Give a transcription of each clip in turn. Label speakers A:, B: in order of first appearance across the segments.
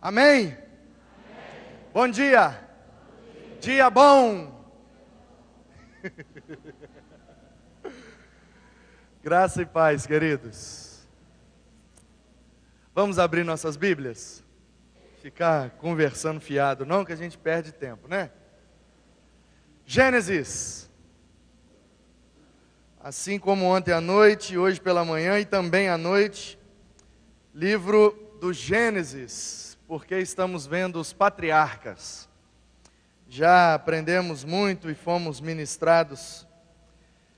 A: Amém? Bom dia. Dia bom. Graça e paz, queridos. Vamos abrir nossas Bíblias? Ficar conversando fiado, não, que a gente perde tempo, né? Gênesis. Assim como ontem à noite, hoje pela manhã e também à noite, livro do Gênesis, porque estamos vendo os patriarcas. Já aprendemos muito e fomos ministrados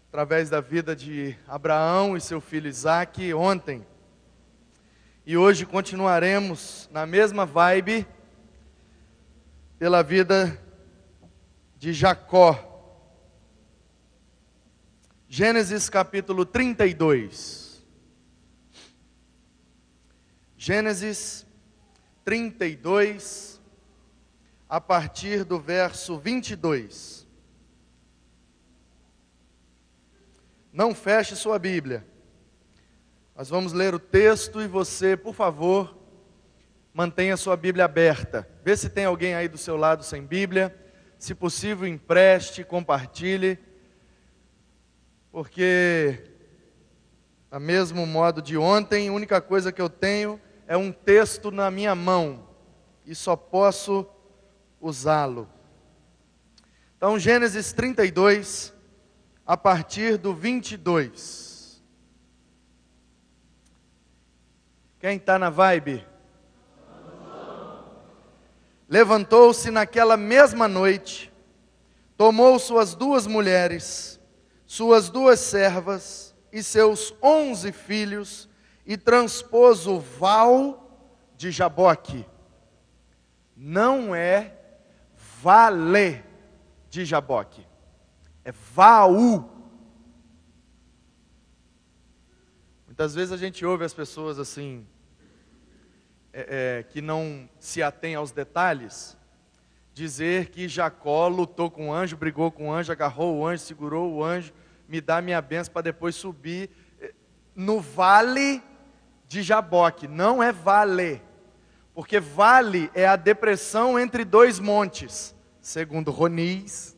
A: através da vida de Abraão e seu filho Isaque ontem. E hoje continuaremos na mesma vibe pela vida de Jacó. Gênesis capítulo 32. Gênesis 32, a partir do verso 22. Não feche sua Bíblia. Nós vamos ler o texto e você, por favor, mantenha sua Bíblia aberta. Vê se tem alguém aí do seu lado sem Bíblia. Se possível, empreste, compartilhe. Porque, a mesmo modo de ontem, a única coisa que eu tenho é um texto na minha mão. E só posso usá-lo. Então, Gênesis 32, a partir do 22. Quem está na vibe? Levantou-se naquela mesma noite, tomou suas 2 mulheres, suas 2 servas e seus 11 filhos, e transpôs o val de Jaboque. Não é vale de Jaboque, é Vaú. Muitas vezes a gente ouve as pessoas assim, que não se atém aos detalhes, dizer que Jacó lutou com o anjo, brigou com o anjo, agarrou o anjo, segurou o anjo, me dá minha bênção para depois subir no vale de Jaboque. Não é vale, porque vale é a depressão entre 2 montes, segundo Roniz.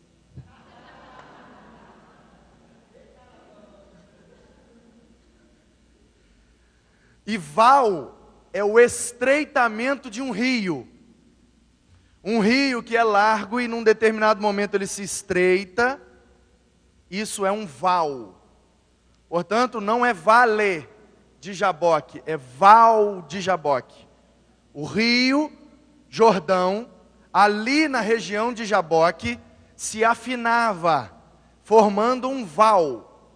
A: E val é o estreitamento de um rio. Um rio que é largo e num determinado momento ele se estreita. Isso é um val. Portanto, não é vale de Jaboque, é val de Jaboque. O rio Jordão, ali na região de Jaboque, se afinava, formando um val.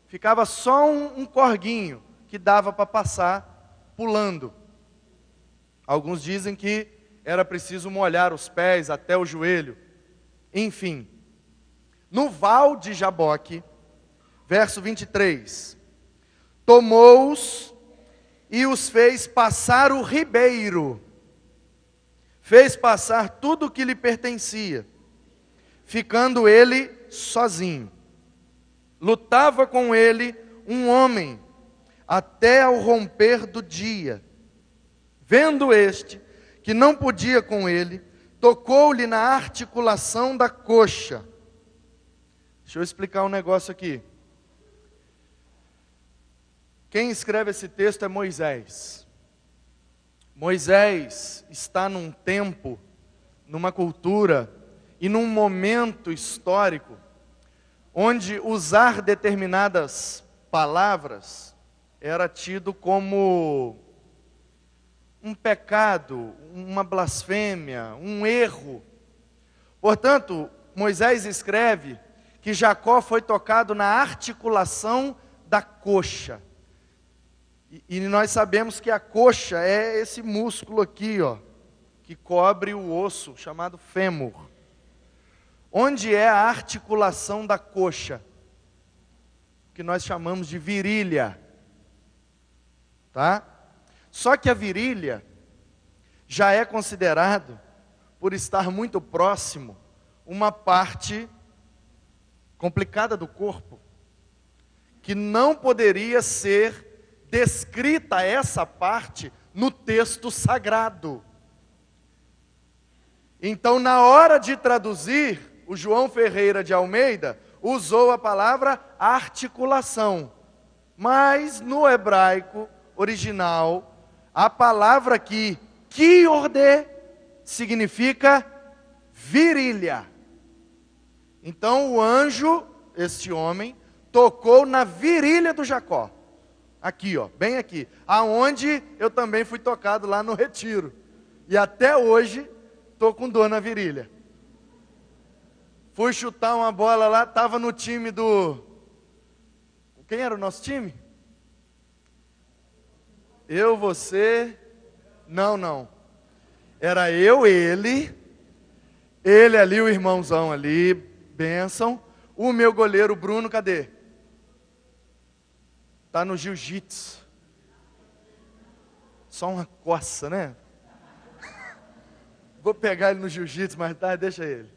A: Ficava só um corguinho que dava para passar pulando. Alguns dizem que era preciso molhar os pés até o joelho. Enfim, no val de Jaboque, verso 23, tomou-os e os fez passar o ribeiro, fez passar tudo o que lhe pertencia, ficando ele sozinho. Lutava com ele um homem, até ao romper do dia. Vendo este, que não podia com ele, tocou-lhe na articulação da coxa. Deixa eu explicar um negócio aqui. Quem escreve esse texto é Moisés. Moisés está num tempo, numa cultura e num momento histórico, onde usar determinadas palavras era tido como um pecado, uma blasfêmia, um erro. Portanto, Moisés escreve que Jacó foi tocado na articulação da coxa. E nós sabemos que a coxa é esse músculo aqui, ó, que cobre o osso, chamado fêmur. Onde é a articulação da coxa? Que nós chamamos de virilha. Tá? Só que a virilha já é considerado, por estar muito próximo, uma parte complicada do corpo, que não poderia ser descrita essa parte no texto sagrado. Então, na hora de traduzir, o João Ferreira de Almeida usou a palavra articulação. Mas no hebraico original, a palavra aqui, kiordê, significa virilha. Então o anjo, este homem, tocou na virilha do Jacó. Aqui, ó, bem aqui. Aonde eu também fui tocado lá no retiro. E até hoje, estou com dor na virilha. Fui chutar uma bola lá, estava no time do... Quem era o nosso time? Eu, você... Não. Era eu, ele ali, o irmãozão ali, bênção. O meu goleiro, Bruno, cadê? Está no jiu-jitsu. Só uma coça, né? Vou pegar ele no jiu-jitsu mais tarde, deixa ele.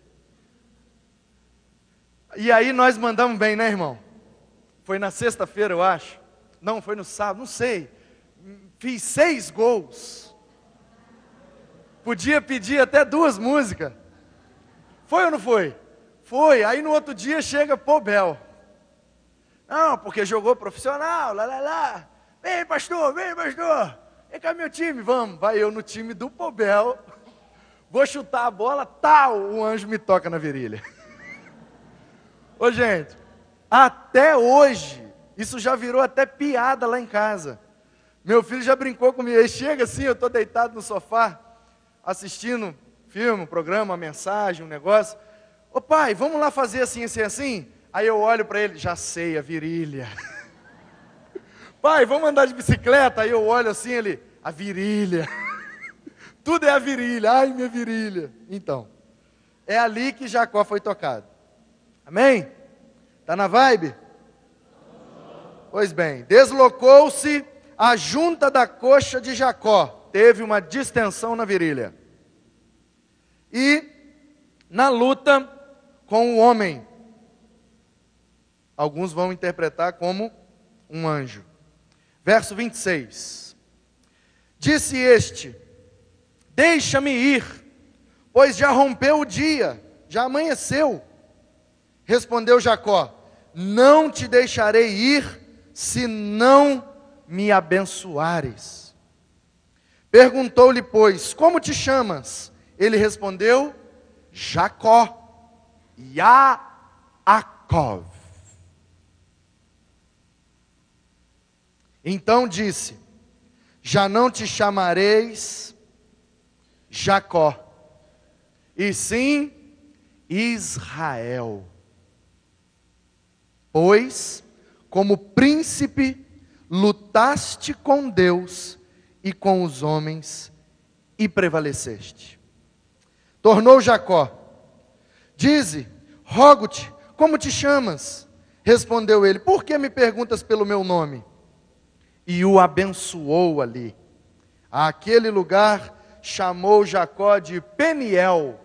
A: E aí nós mandamos bem, né, irmão? Foi na sexta-feira, eu acho. Não, foi no sábado, não sei. Fiz 6 gols. Podia pedir até 2 músicas. Foi ou não foi? Foi. Aí no outro dia chega Pobel. Não, porque jogou profissional, lá. Vem, pastor. Vem cá, meu time, vamos. Vai eu no time do Pobel. Vou chutar a bola, tal, o anjo me toca na virilha. Ô gente, até hoje, isso já virou até piada lá em casa. Meu filho já brincou comigo, ele chega assim, eu estou deitado no sofá, assistindo filme, um programa, uma mensagem, um negócio. Ô pai, vamos lá fazer assim. Aí eu olho para ele, já sei, a virilha. Pai, vamos andar de bicicleta? Aí eu olho assim, ele, a virilha. Tudo é a virilha, ai minha virilha. Então, é ali que Jacó foi tocado. Amém? Está na vibe? Pois bem, deslocou-se a junta da coxa de Jacó. Teve uma distensão na virilha. E na luta com o homem. Alguns vão interpretar como um anjo. Verso 26. Disse este: deixa-me ir, pois já rompeu o dia, já amanheceu. Respondeu Jacó: não te deixarei ir, se não me abençoares. Perguntou-lhe, pois, como te chamas? Ele respondeu: Jacó, Yaakov. Então disse: já não te chamareis Jacó, e sim Israel, pois como príncipe lutaste com Deus e com os homens e prevaleceste. Tornou Jacó: dize, rogo-te, como te chamas? Respondeu ele: por que me perguntas pelo meu nome? E o abençoou ali. Aquele lugar chamou Jacó de Peniel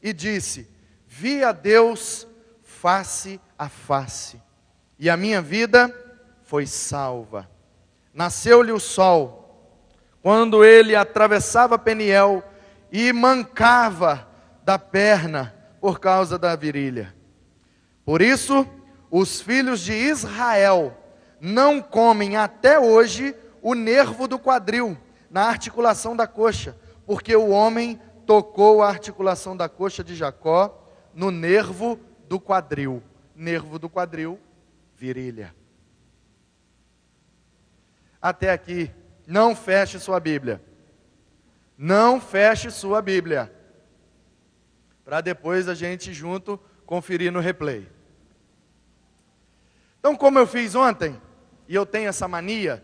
A: e disse: vi a Deus face a face, e a minha vida foi salva. Nasceu-lhe o sol, quando ele atravessava Peniel, e mancava da perna por causa da virilha. Por isso, os filhos de Israel não comem até hoje o nervo do quadril, na articulação da coxa, porque o homem tocou a articulação da coxa de Jacó no nervo do quadril. Nervo do quadril, virilha. Até aqui, não feche sua Bíblia. Não feche sua Bíblia. Para depois a gente junto conferir no replay. Então, como eu fiz ontem, e eu tenho essa mania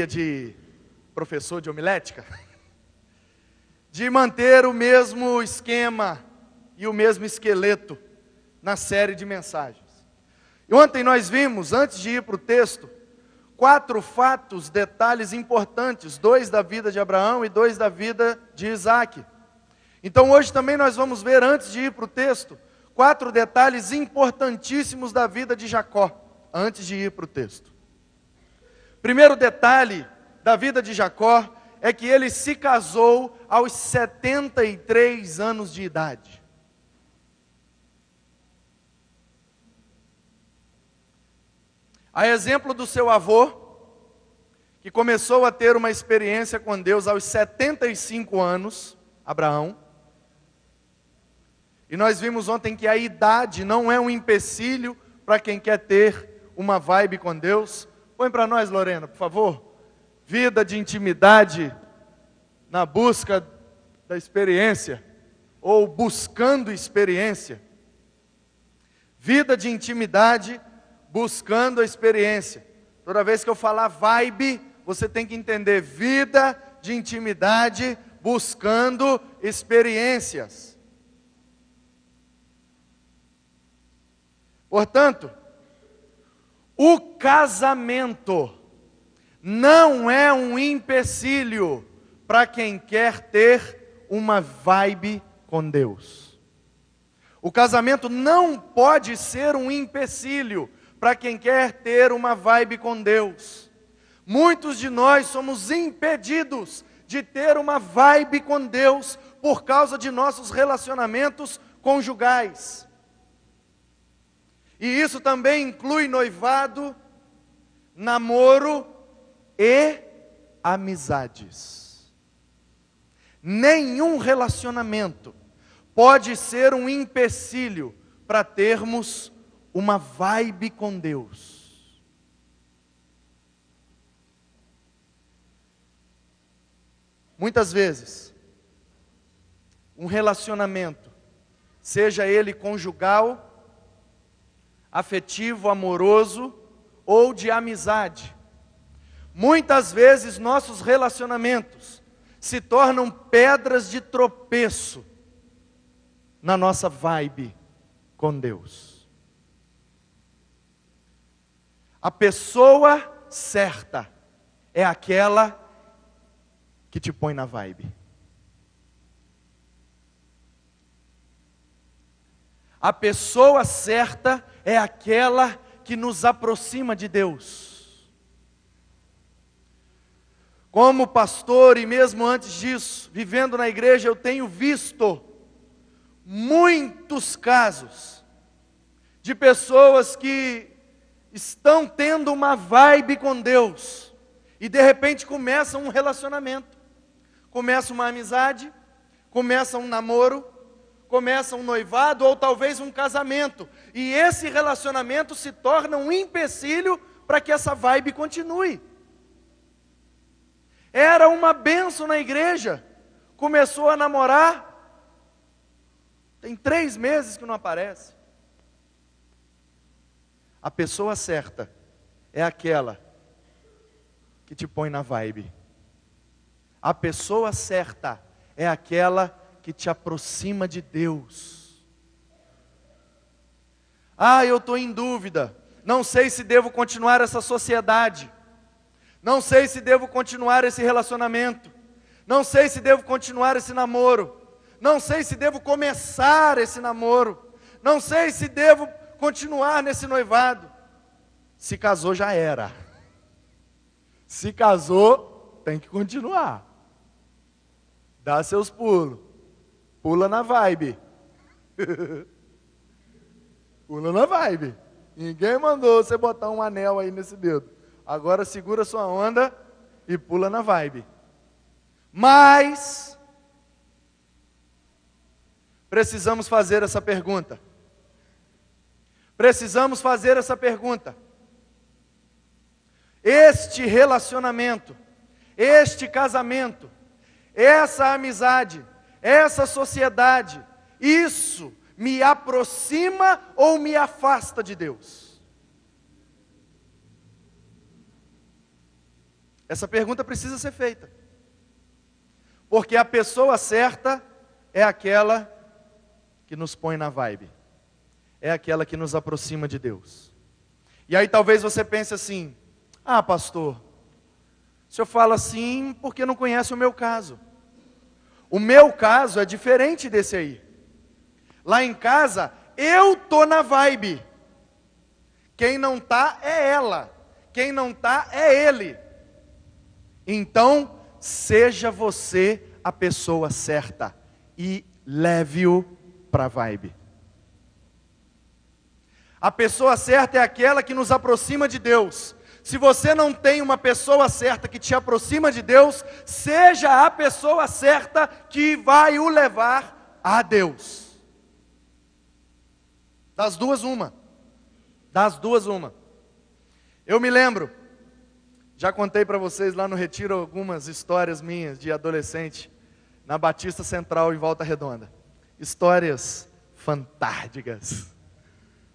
A: de professor de homilética, de manter o mesmo esquema e o mesmo esqueleto na série de mensagens. E ontem nós vimos, antes de ir para o texto, 4 fatos, detalhes importantes, 2 da vida de Abraão e 2 da vida de Isaac. Então hoje também nós vamos ver, antes de ir para o texto, 4 detalhes importantíssimos da vida de Jacó, antes de ir para o texto. Primeiro detalhe da vida de Jacó é que ele se casou aos 73 anos de idade. A exemplo do seu avô, que começou a ter uma experiência com Deus aos 75 anos, Abraão. E nós vimos ontem que a idade não é um empecilho para quem quer ter uma vibe com Deus. Põe para nós, Lorena, por favor. Vida de intimidade na busca da experiência, ou buscando experiência. Vida de intimidade buscando a experiência. Toda vez que eu falar vibe, você tem que entender vida de intimidade buscando experiências. Portanto, o casamento não é um empecilho para quem quer ter uma vibe com Deus. O casamento não pode ser um empecilho para quem quer ter uma vibe com Deus. Muitos de nós somos impedidos de ter uma vibe com Deus por causa de nossos relacionamentos conjugais. E isso também inclui noivado, namoro e amizades. Nenhum relacionamento pode ser um empecilho para termos uma vibe com Deus. Muitas vezes, um relacionamento, seja ele conjugal, afetivo, amoroso ou de amizade, muitas vezes nossos relacionamentos se tornam pedras de tropeço na nossa vibe com Deus. A pessoa certa é aquela que te põe na vibe. A pessoa certa é aquela que nos aproxima de Deus. Como pastor e mesmo antes disso, vivendo na igreja, eu tenho visto muitos casos de pessoas que estão tendo uma vibe com Deus e de repente começa um relacionamento, começa uma amizade, começa um namoro, começa um noivado ou talvez um casamento, e esse relacionamento se torna um empecilho para que essa vibe continue. Era uma bênção na igreja, começou a namorar, tem 3 meses que não aparece. A pessoa certa é aquela que te põe na vibe. A pessoa certa é aquela que te aproxima de Deus. Ah, eu estou em dúvida, não sei se devo continuar essa sociedade, não sei se devo continuar esse relacionamento, não sei se devo continuar esse namoro, não sei se devo começar esse namoro, não sei se devo continuar nesse noivado. Se casou já era. Se casou, tem que continuar. Dá seus pulos. Pula na vibe. Pula na vibe. Ninguém mandou você botar um anel aí nesse dedo. Agora segura sua onda e pula na vibe. Mas precisamos fazer essa pergunta. Precisamos fazer essa pergunta. Este relacionamento, este casamento, essa amizade, essa sociedade, isso me aproxima ou me afasta de Deus? Essa pergunta precisa ser feita. Porque a pessoa certa é aquela que nos põe na vibe. É aquela que nos aproxima de Deus. E aí talvez você pense assim: ah, pastor, o senhor fala assim porque não conhece o meu caso. O meu caso é diferente desse aí. Lá em casa, eu tô na vibe. Quem não tá é ela. Quem não tá é ele. Então, seja você a pessoa certa e leve-o para a vibe. A pessoa certa é aquela que nos aproxima de Deus. Se você não tem uma pessoa certa que te aproxima de Deus, seja a pessoa certa que vai o levar a Deus. Das duas, uma. Das duas, uma. Eu me lembro, já contei para vocês lá no retiro algumas histórias minhas de adolescente, na Batista Central em Volta Redonda. Histórias fantásticas.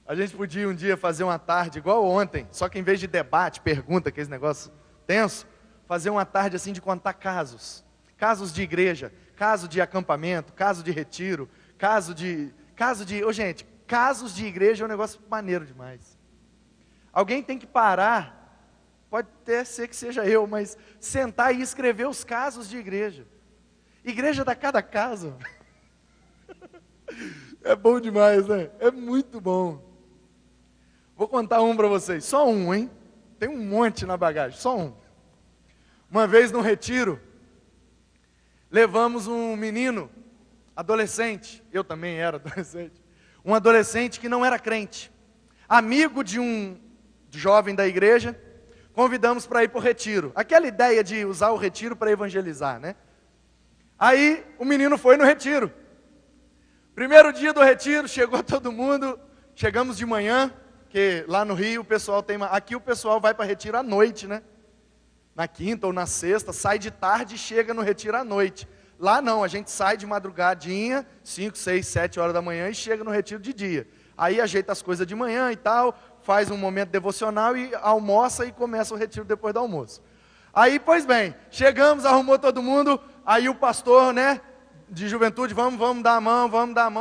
A: A gente podia um dia fazer uma tarde igual ontem, só que em vez de debate, pergunta, aquele negócio tenso, fazer uma tarde assim de contar casos. Casos de igreja, caso de acampamento, caso de retiro, casos de igreja é um negócio maneiro demais. Alguém tem que parar, pode até ser que seja eu, mas sentar e escrever os casos de igreja. Igreja dá cada caso. É bom demais, né? É muito bom. Vou contar um para vocês, só um, hein? Tem um monte na bagagem, só um. Uma vez no retiro, levamos um menino, adolescente, eu também era adolescente, um adolescente que não era crente, amigo de um jovem da igreja, convidamos para ir para o retiro. Aquela ideia de usar o retiro para evangelizar, né? Aí o menino foi no retiro. Primeiro dia do retiro, chegou todo mundo, chegamos de manhã, porque lá no Rio o pessoal tem... Aqui o pessoal vai para retiro à noite, né? Na quinta ou na sexta, sai de tarde e chega no retiro à noite. Lá não, a gente sai de madrugadinha, 5, 6, 7 horas da manhã e chega no retiro de dia. Aí ajeita as coisas de manhã e tal, faz um momento devocional e almoça e começa o retiro depois do almoço. Aí, pois bem, chegamos, arrumou todo mundo, aí o pastor, né, de juventude, vamos dar a mão,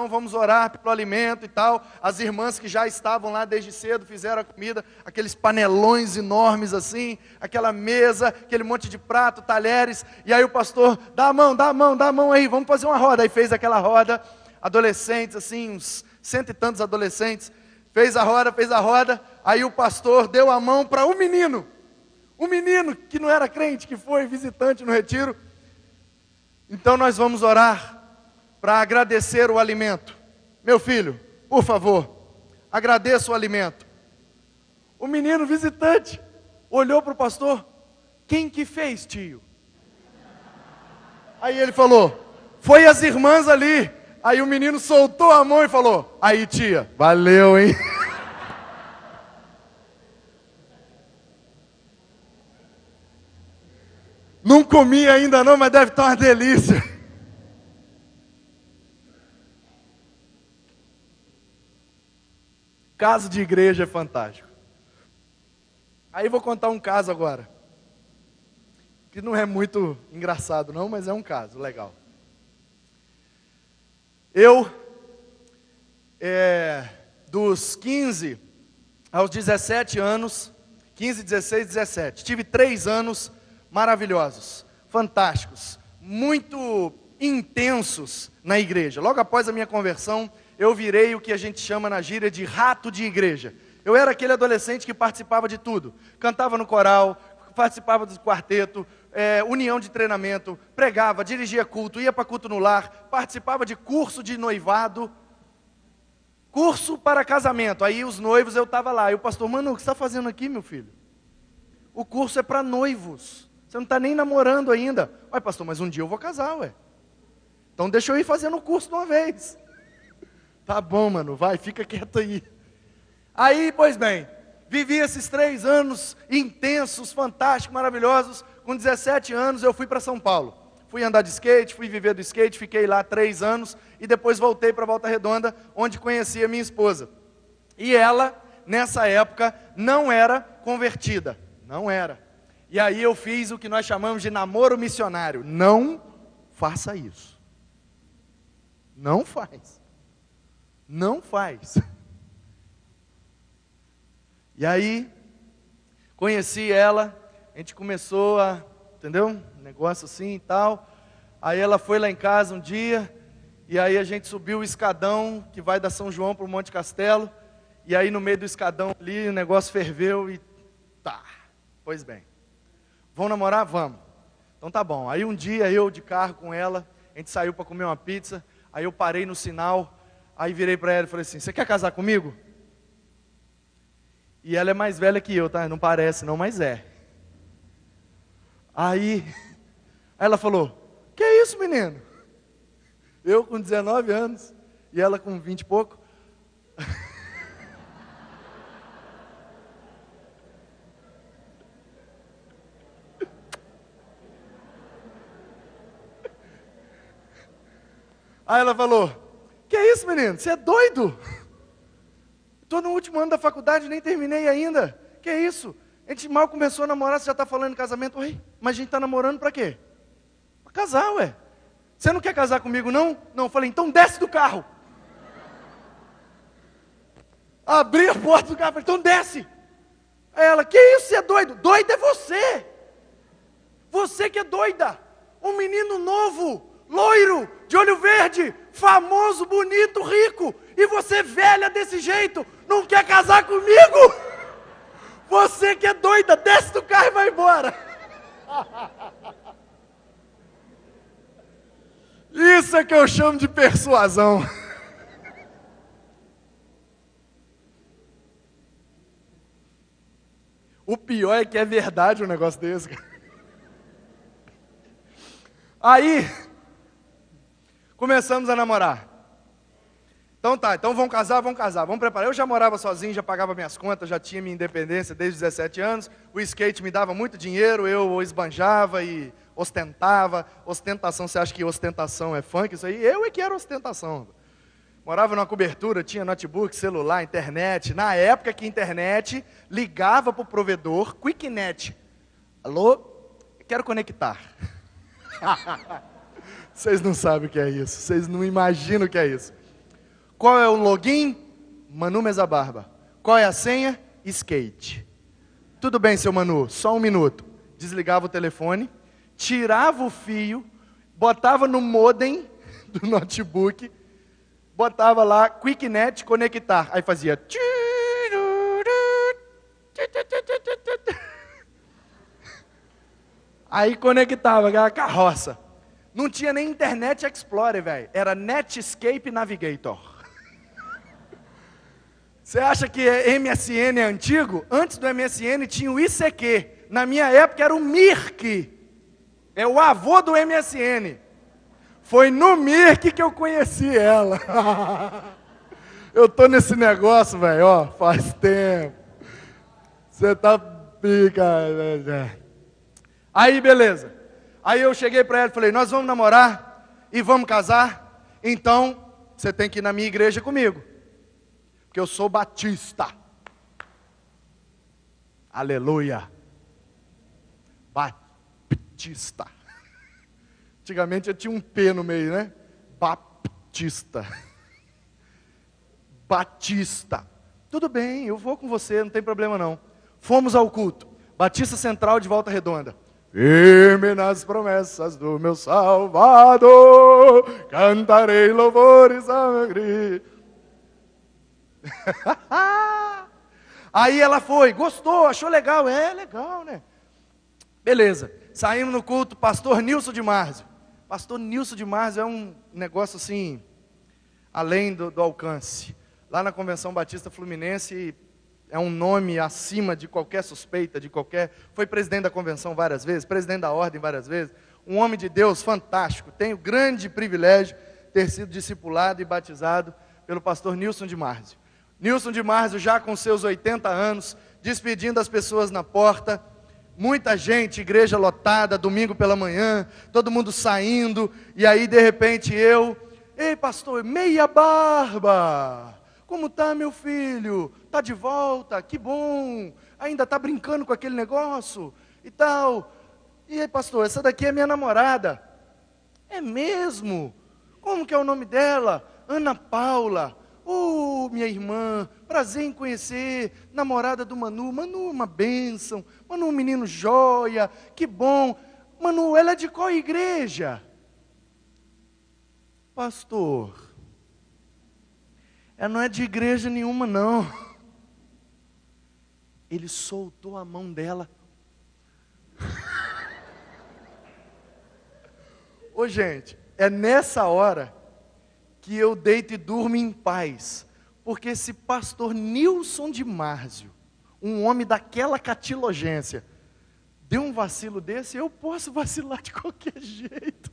A: vamos orar pelo alimento e tal. As irmãs que já estavam lá desde cedo, fizeram a comida, aqueles panelões enormes assim, aquela mesa, aquele monte de prato, talheres, e aí o pastor, dá a mão aí, vamos fazer uma roda. Aí fez aquela roda, adolescentes assim, uns 100 e tantos adolescentes, fez a roda, aí o pastor deu a mão para o menino que não era crente, que foi visitante no retiro. Então nós vamos orar para agradecer o alimento. Meu filho, por favor, agradeça o alimento. O menino visitante olhou para o pastor, quem que fez, tio? Aí ele falou, foi as irmãs ali. Aí o menino soltou a mão e falou, aí tia, valeu, hein? Não comi ainda não, mas deve estar uma delícia. Caso de igreja é fantástico. Aí vou contar um caso agora. Que não é muito engraçado não, mas é um caso legal. Eu, dos 15 aos 17 anos, 15, 16, 17, tive 3 anos maravilhosos, fantásticos, muito intensos na igreja. Logo após a minha conversão, eu virei o que a gente chama na gíria de rato de igreja. Eu era aquele adolescente que participava de tudo. Cantava no coral, participava do quarteto, união de treinamento, pregava, dirigia culto, ia para culto no lar, participava de curso de noivado, curso para casamento. Aí os noivos, eu estava lá. E o pastor, mano, o que você está fazendo aqui, meu filho? O curso é para noivos. Você não está nem namorando ainda. Ué, pastor, mas um dia eu vou casar, ué. Então deixa eu ir fazendo o curso de uma vez. Tá bom, mano, vai, fica quieto aí. Aí, pois bem, vivi esses 3 anos intensos, fantásticos, maravilhosos. Com 17 anos eu fui para São Paulo. Fui andar de skate, fui viver do skate, fiquei lá 3 anos. E depois voltei para Volta Redonda, onde conheci a minha esposa. E ela, nessa época, não era convertida. Não era. E aí eu fiz o que nós chamamos de namoro missionário. Não faça isso. Não faz. Não faz. E aí, conheci ela, a gente começou a, entendeu? Um negócio assim e tal. Aí ela foi lá em casa um dia, e aí a gente subiu o escadão que vai da São João para o Monte Castelo. E aí no meio do escadão ali, o negócio ferveu e tá. Pois bem. Vão namorar? Vamos. Então tá bom. Aí um dia eu de carro com ela, a gente saiu para comer uma pizza, aí eu parei no sinal, aí virei para ela e falei assim, você quer casar comigo? E ela é mais velha que eu, tá? Não parece não, mas é. Aí ela falou, que isso, menino? Eu com 19 anos e ela com 20 e pouco. Aí ela falou, que isso, menino? Você é doido? Estou no último ano da faculdade, nem terminei ainda. Que isso? A gente mal começou a namorar, você já está falando em casamento? Ué, mas a gente está namorando para quê? Para casar, ué. Você não quer casar comigo, não? Não, eu falei, então desce do carro. Abri a porta do carro, falei, então desce. Aí ela, que isso, você é doido? Doido é você. Você que é doida. Um menino novo, loiro, de olho verde, famoso, bonito, rico. E você velha desse jeito, não quer casar comigo? Você que é doida, desce do carro e vai embora. Isso é que eu chamo de persuasão. O pior é que é verdade um negócio desse, cara. Aí, começamos a namorar. Então tá, então vamos casar, vamos preparar. Eu já morava sozinho, já pagava minhas contas, já tinha minha independência desde os 17 anos. O skate me dava muito dinheiro, eu esbanjava e ostentava. Ostentação, você acha que ostentação é funk? Isso aí, eu é que era ostentação. Morava numa cobertura, tinha notebook, celular, internet. Na época que a internet ligava para o provedor, QuickNet. Alô? Quero conectar. Vocês não sabem o que é isso, vocês não imaginam o que é isso. Qual é o login? Manu Mesa Barba. Qual é a senha? Skate. Tudo bem, seu Manu, só um minuto. Desligava o telefone, tirava o fio, botava no modem do notebook, botava lá, QuickNet, conectar. Aí fazia... Aí conectava aquela carroça. Não tinha nem Internet Explorer, velho. Era Netscape Navigator. Você acha que MSN é antigo? Antes do MSN tinha o ICQ. Na minha época era o Mirk. É o avô do MSN. Foi no Mirk que eu conheci ela. Eu tô nesse negócio, velho, ó, faz tempo. Você tá pica. Aí, beleza. Aí eu cheguei para ela e falei, nós vamos namorar e vamos casar, então você tem que ir na minha igreja comigo, porque eu sou batista. Aleluia. Batista. Antigamente eu tinha um P no meio, né? Baptista. Batista. Tudo bem, eu vou com você, não tem problema não. Fomos ao culto. Batista Central de Volta Redonda. Firme nas promessas do meu Salvador, cantarei louvores a Cristo. Aí ela foi, gostou, achou legal. É legal, né? Beleza, saímos no culto, pastor Nilson de Marzio. Pastor Nilson de Marzio é um negócio assim, além do alcance. Lá na Convenção Batista Fluminense, é um nome acima de qualquer suspeita, de qualquer... Foi presidente da convenção várias vezes, presidente da ordem várias vezes. Um homem de Deus fantástico. Tenho o grande privilégio de ter sido discipulado e batizado pelo pastor Nilson de Marzio. Nilson de Marzio já com seus 80 anos, despedindo as pessoas na porta. Muita gente, igreja lotada, domingo pela manhã, todo mundo saindo. E aí de repente eu... Ei pastor, meia barba... Como tá, meu filho? Tá de volta? Que bom! Ainda tá brincando com aquele negócio? E tal. E aí, pastor, essa daqui é minha namorada. É mesmo? Como que é o nome dela? Ana Paula. Oh, minha irmã, prazer em conhecer. Namorada do Manu. Manu, uma bênção. Manu, um menino joia. Que bom. Manu, ela é de qual igreja? Pastor... Ela não é de igreja nenhuma, não. Ele soltou a mão dela. Ô gente, é nessa hora que eu deito e durmo em paz. Porque esse pastor Nilson de Márcio, um homem daquela catilogência, deu um vacilo desse, eu posso vacilar de qualquer jeito.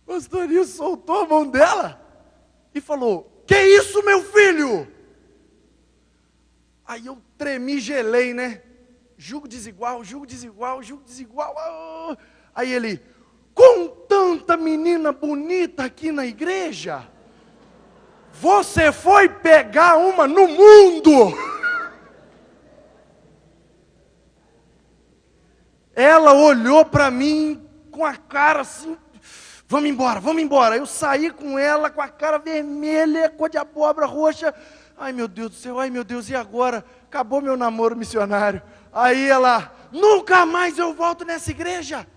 A: O pastor Nilson soltou a mão dela e falou: que isso, meu filho? Aí eu tremi, gelei, né? Julgo desigual, julgo desigual, julgo desigual. Aí ele: com tanta menina bonita aqui na igreja, você foi pegar uma no mundo. Ela olhou para mim com a cara assim: vamos embora, vamos embora. Eu saí com ela com a cara vermelha, cor de abóbora roxa. Ai meu Deus do céu, ai meu Deus, e agora? Acabou meu namoro missionário. Aí ela: nunca mais eu volto nessa igreja.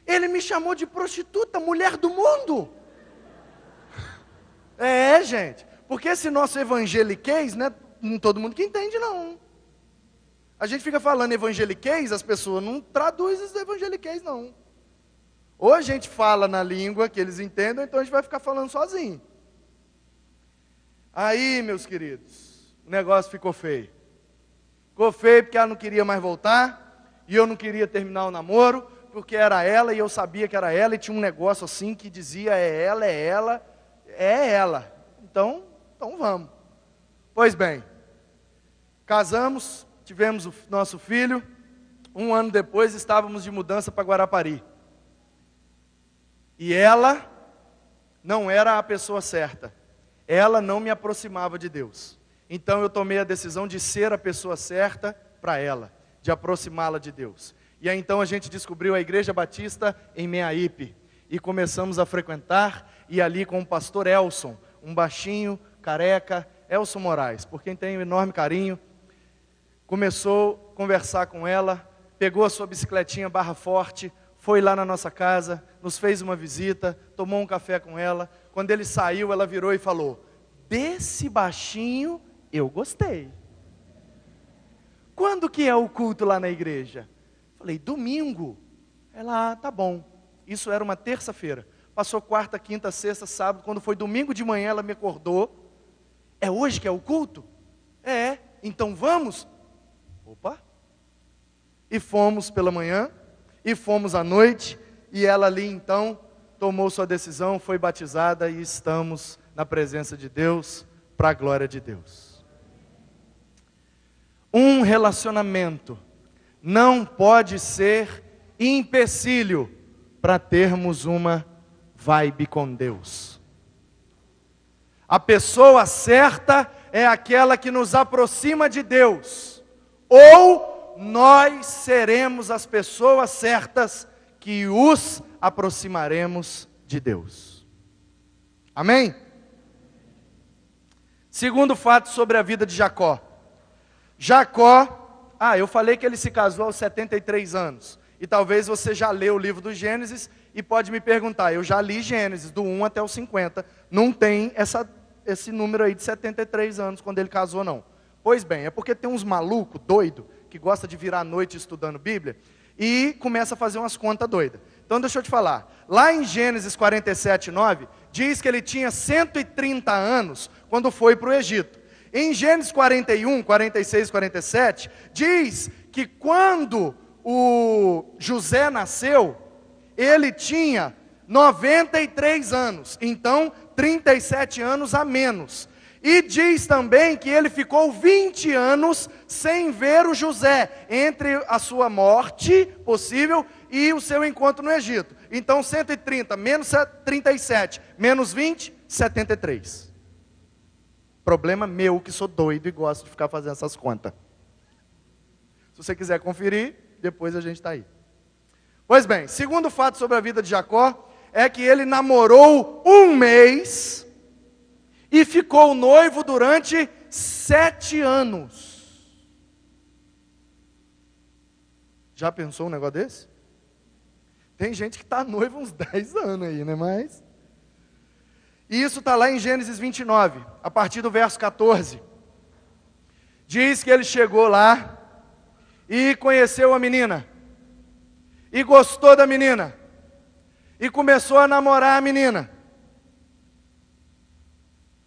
A: Ele me chamou de prostituta, mulher do mundo. É, gente, porque esse nosso evangeliquez, né, não todo mundo que entende, não. A gente fica falando evangeliquez, as pessoas não traduzem esse evangeliquez, não. Ou a gente fala na língua que eles entendem, ou então a gente vai ficar falando sozinho. Aí, meus queridos, o negócio ficou feio. Ficou feio porque ela não queria mais voltar, e eu não queria terminar o namoro, porque era ela, e eu sabia que era ela, e tinha um negócio assim que dizia: é ela, é ela, é ela. Então vamos. Pois bem, casamos, tivemos o nosso filho. Um ano depois estávamos de mudança para Guarapari. E ela não era a pessoa certa. Ela não me aproximava de Deus. Então eu tomei a decisão de ser a pessoa certa para ela, de aproximá-la de Deus. E aí então a gente descobriu a Igreja Batista em Meaípe. E começamos a frequentar, e ali com o pastor Elson, um baixinho, careca, Elson Moraes, por quem tenho enorme carinho. Começou a conversar com ela, pegou a sua bicicletinha Barra Forte, foi lá na nossa casa, nos fez uma visita, tomou um café com ela. Quando ele saiu, ela virou e falou: desse baixinho eu gostei. Quando que é o culto lá na igreja? Falei: domingo. Ela: tá bom. Isso era uma terça-feira. Passou quarta, quinta, sexta, sábado. Quando foi domingo de manhã, ela me acordou: é hoje que é o culto? É, então vamos? Opa! E fomos pela manhã, e fomos à noite, e ela ali então tomou sua decisão, foi batizada, e estamos na presença de Deus, para a glória de Deus. Um relacionamento não pode ser empecilho para termos uma vibe com Deus. A pessoa certa é aquela que nos aproxima de Deus, ou nós seremos as pessoas certas que os aproximaremos de Deus. Amém? Segundo fato sobre a vida de Jacó. Jacó, eu falei que ele se casou aos 73 anos. E talvez você já leu o livro do Gênesis e pode me perguntar: eu já li Gênesis, do 1 até o 50. Não tem esse número aí de 73 anos quando ele casou, não. Pois bem, é porque tem uns malucos, doidos, que gosta de virar a noite estudando Bíblia e começa a fazer umas contas doidas. Então deixa eu te falar. Lá em Gênesis 47:9, diz que ele tinha 130 anos quando foi para o Egito. Em Gênesis 41, 46, 47, diz que quando o José nasceu, ele tinha 93 anos, então 37 anos a menos. E diz também que ele ficou 20 anos sem ver o José, entre a sua morte possível e o seu encontro no Egito. Então 130 menos 37, menos 20, 73. Problema meu que sou doido e gosto de ficar fazendo essas contas. Se você quiser conferir, depois a gente está aí. Pois bem, segundo fato sobre a vida de Jacó, é que ele namorou 1 mês e ficou noivo durante 7 anos. Já pensou um negócio desse? Tem gente que está noivo uns 10 anos aí, né? Mas... E isso está lá em Gênesis 29, a partir do verso 14. Diz que ele chegou lá e conheceu a menina. E gostou da menina. e começou a namorar a menina.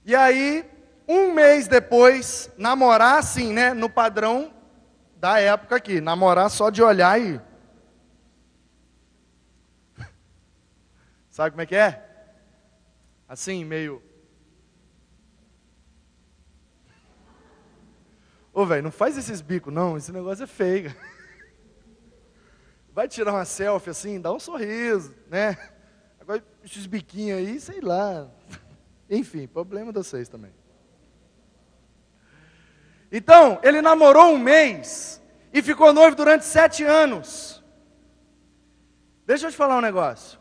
A: E aí, um mês depois, namorar assim, né, no padrão da época aqui, namorar só de olhar e... Sabe como é que é? Assim, meio... Ô, velho, não faz esses bicos não, esse negócio é feio. Vai tirar uma selfie assim, dá um sorriso, né? Agora, esses biquinhos aí, sei lá. Enfim, problema de vocês também. Então, ele namorou um mês e ficou noivo durante 7 anos. Deixa eu te falar um negócio.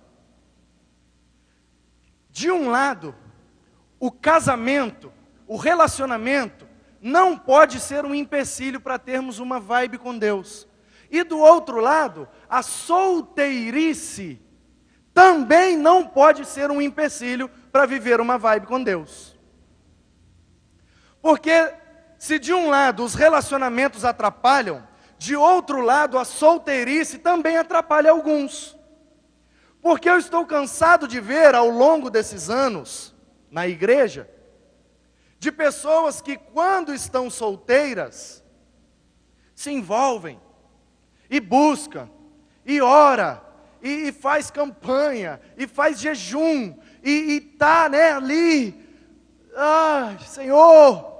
A: De um lado, o casamento, o relacionamento, não pode ser um empecilho para termos uma vibe com Deus. E do outro lado, a solteirice também não pode ser um empecilho para viver uma vibe com Deus. Porque se de um lado os relacionamentos atrapalham, de outro lado a solteirice também atrapalha alguns. Porque eu estou cansado de ver ao longo desses anos, na igreja, de pessoas que quando estão solteiras, se envolvem, e busca, e ora, e faz campanha, e faz jejum, e tá, né, ali, ai, Senhor,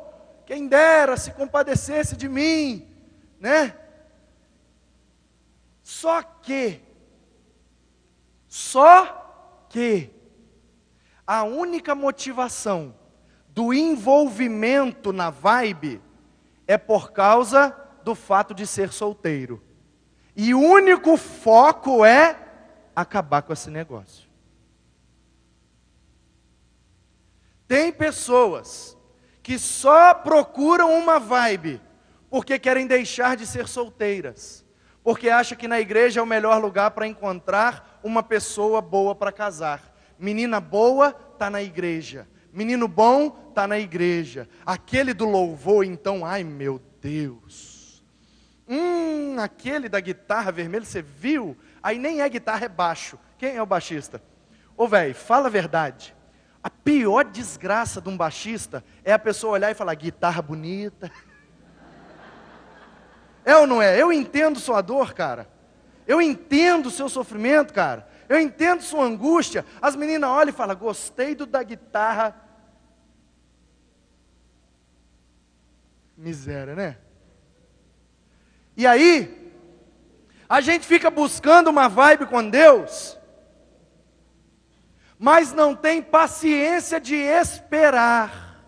A: quem dera se compadecesse de mim, né? Só que a única motivação do envolvimento na vibe é por causa do fato de ser solteiro. E o único foco é acabar com esse negócio. Tem pessoas que só procuram uma vibe porque querem deixar de ser solteiras, porque acham que na igreja é o melhor lugar para encontrar uma pessoa boa para casar. Menina boa está na igreja, menino bom está na igreja. Aquele do louvor, então, ai meu Deus. Aquele da guitarra vermelha, você viu? Aí nem é guitarra, é baixo. Quem é o baixista? Ô velho, fala a verdade. A pior desgraça de um baixista é a pessoa olhar e falar, guitarra bonita. É ou não é? Eu entendo sua dor, cara. Eu entendo o seu sofrimento, cara. Eu entendo sua angústia. As meninas olham e falam, gostei da guitarra. Miséria, né? E aí, a gente fica buscando uma vibe com Deus, mas não tem paciência de esperar.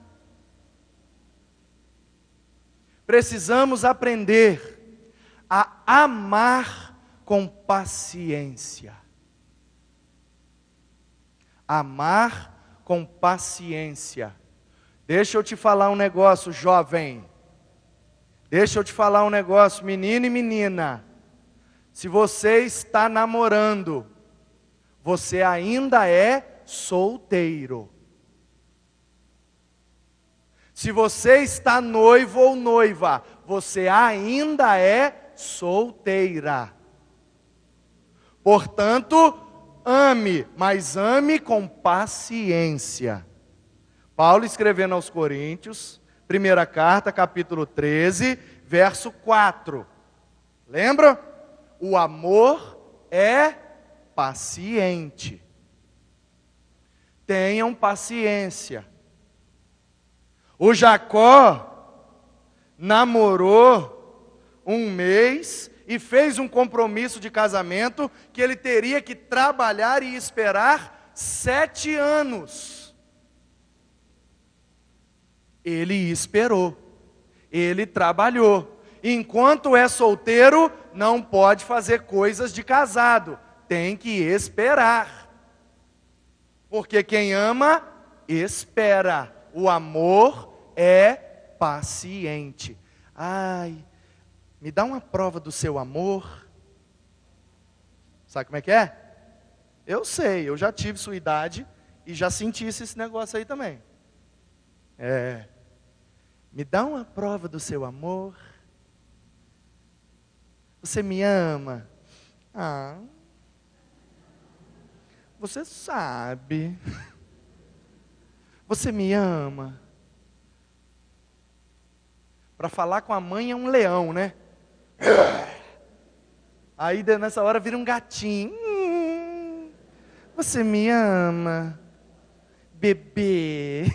A: Precisamos aprender a amar com paciência. Amar com paciência. Deixa eu te falar um negócio, jovem. Deixa eu te falar um negócio, menino e menina. Se você está namorando, você ainda é solteiro. Se você está noivo ou noiva, você ainda é solteira. Portanto, ame, mas ame com paciência. Paulo escrevendo aos Coríntios, primeira carta, capítulo 13, verso 4. Lembra? O amor é paciente. Tenham paciência. O Jacó namorou um mês e fez um compromisso de casamento que ele teria que trabalhar e esperar 7 anos. Ele esperou, ele trabalhou. Enquanto é solteiro, não pode fazer coisas de casado, tem que esperar. Porque quem ama, espera. O amor é paciente. Ai, me dá uma prova do seu amor. Sabe como é que é? Eu sei, eu já tive sua idade e já senti esse negócio aí também. Me dá uma prova do seu amor. Você me ama? você sabe. Você me ama. Para falar com a mãe é um leão, né? Aí nessa hora vira um gatinho. Você me ama, bebê.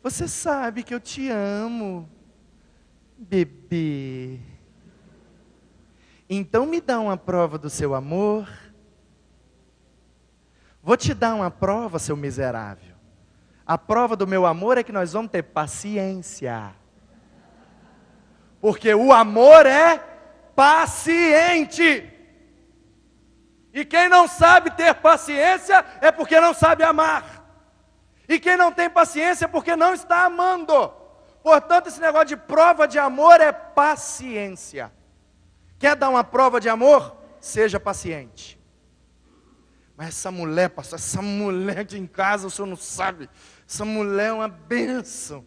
A: Você sabe que eu te amo, bebê. Então me dá uma prova do seu amor. Vou te dar uma prova, seu miserável. A prova do meu amor é que nós vamos ter paciência. Porque o amor é paciente. E quem não sabe ter paciência é porque não sabe amar. E quem não tem paciência é porque não está amando. Portanto, esse negócio de prova de amor é paciência. Quer dar uma prova de amor? Seja paciente. Mas essa mulher, pastor, essa mulher aqui em casa, o senhor não sabe. Essa mulher é uma bênção.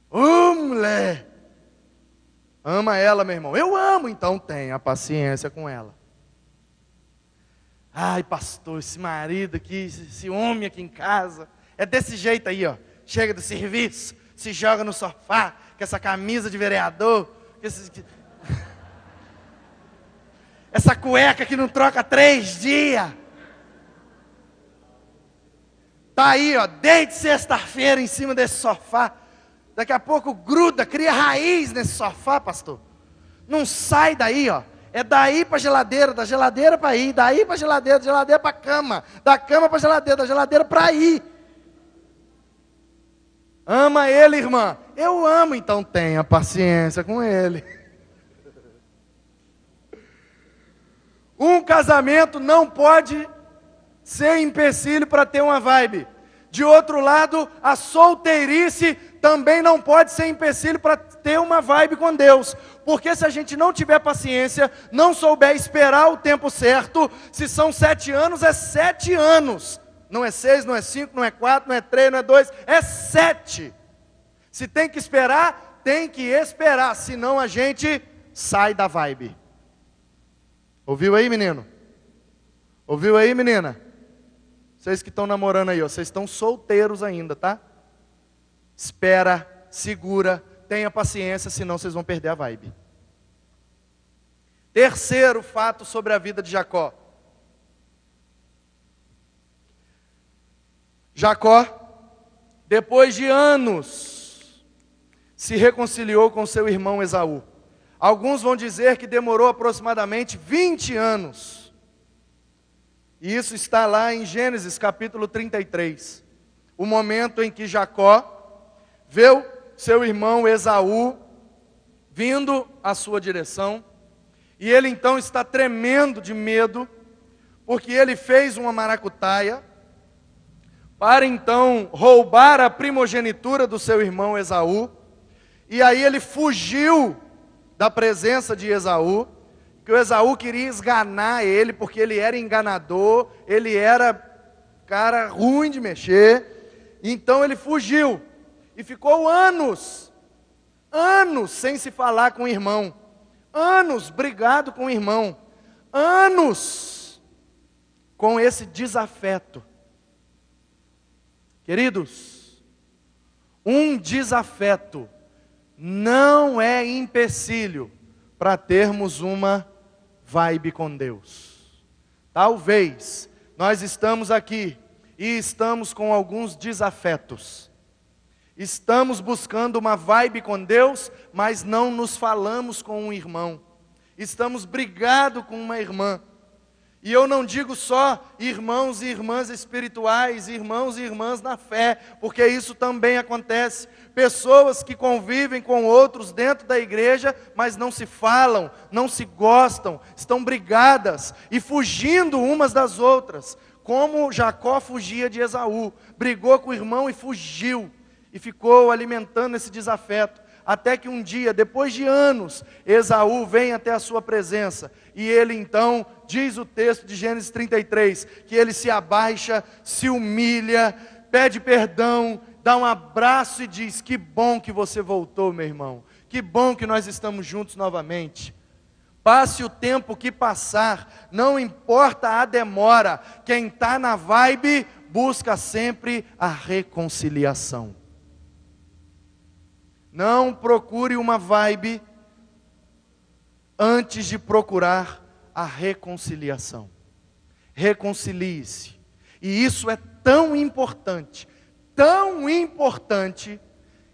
A: Ô mulher! Ama ela, meu irmão. Eu amo, então tenha paciência com ela. Ai, pastor, esse marido aqui, esse homem aqui em casa, é desse jeito aí, ó. Chega do serviço, se joga no sofá, com essa camisa de vereador, essa cueca que não troca 3 dias. Tá aí, ó, desde sexta-feira em cima desse sofá. Daqui a pouco gruda, cria raiz nesse sofá, pastor. Não sai daí, ó. É daí para a geladeira, da geladeira para aí, daí para a geladeira, da geladeira para a cama, da cama para a geladeira, da geladeira para aí. Ama ele, irmã? Eu amo, então tenha paciência com ele. Um casamento não pode ser empecilho para ter uma vibe. De outro lado, a solteirice também não pode ser empecilho para ter uma vibe com Deus. Porque se a gente não tiver paciência, não souber esperar o tempo certo, se são 7 anos, é 7 anos. Não é 6, não é 5, não é 4, não é 3, não é 2, é 7. Se tem que esperar, tem que esperar, senão a gente sai da vibe. Ouviu aí, menino? Ouviu aí, menina? Vocês que estão namorando aí, ó, vocês estão solteiros ainda, tá? Espera, segura, tenha paciência, senão vocês vão perder a vibe. Terceiro fato sobre a vida de Jacó. Jacó, depois de anos, se reconciliou com seu irmão Esaú. Alguns vão dizer que demorou aproximadamente 20 anos. E isso está lá em Gênesis capítulo 33. O momento em que Jacó viu seu irmão Esaú vindo à sua direção. E ele então está tremendo de medo, porque ele fez uma maracutaia para então roubar a primogenitura do seu irmão Esaú. E aí ele fugiu da presença de Esaú, que o Esaú queria esganar ele, porque ele era enganador, ele era cara ruim de mexer. Então ele fugiu e ficou anos sem se falar com o irmão, anos brigado com o irmão, anos com esse desafeto. Queridos, um desafeto não é empecilho para termos uma vibe com Deus. Talvez nós estamos aqui e estamos com alguns desafetos. Estamos buscando uma vibe com Deus, mas não nos falamos com um irmão. Estamos brigados com uma irmã. E eu não digo só irmãos e irmãs espirituais, irmãos e irmãs na fé, porque isso também acontece. Pessoas que convivem com outros dentro da igreja, mas não se falam, não se gostam, estão brigadas e fugindo umas das outras. Como Jacó fugia de Esaú, brigou com o irmão e fugiu, e ficou alimentando esse desafeto. Até que um dia, depois de anos, Esaú vem até a sua presença. E ele então, diz o texto de Gênesis 33, que ele se abaixa, se humilha, pede perdão, dá um abraço e diz: que bom que você voltou, meu irmão. Que bom que nós estamos juntos novamente. Passe o tempo que passar, não importa a demora, quem está na vibe busca sempre a reconciliação. Não procure uma vibe antes de procurar a reconciliação. Reconcilie-se. E isso é tão importante,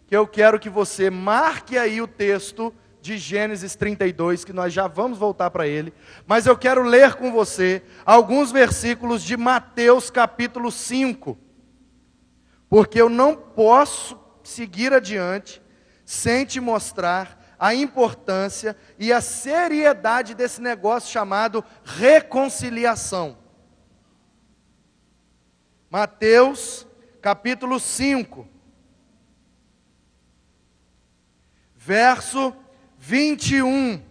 A: que eu quero que você marque aí o texto de Gênesis 32, que nós já vamos voltar para ele, mas eu quero ler com você alguns versículos de Mateus capítulo 5, porque eu não posso seguir adiante sem te mostrar a importância e a seriedade desse negócio chamado reconciliação. Mateus capítulo 5, verso 21.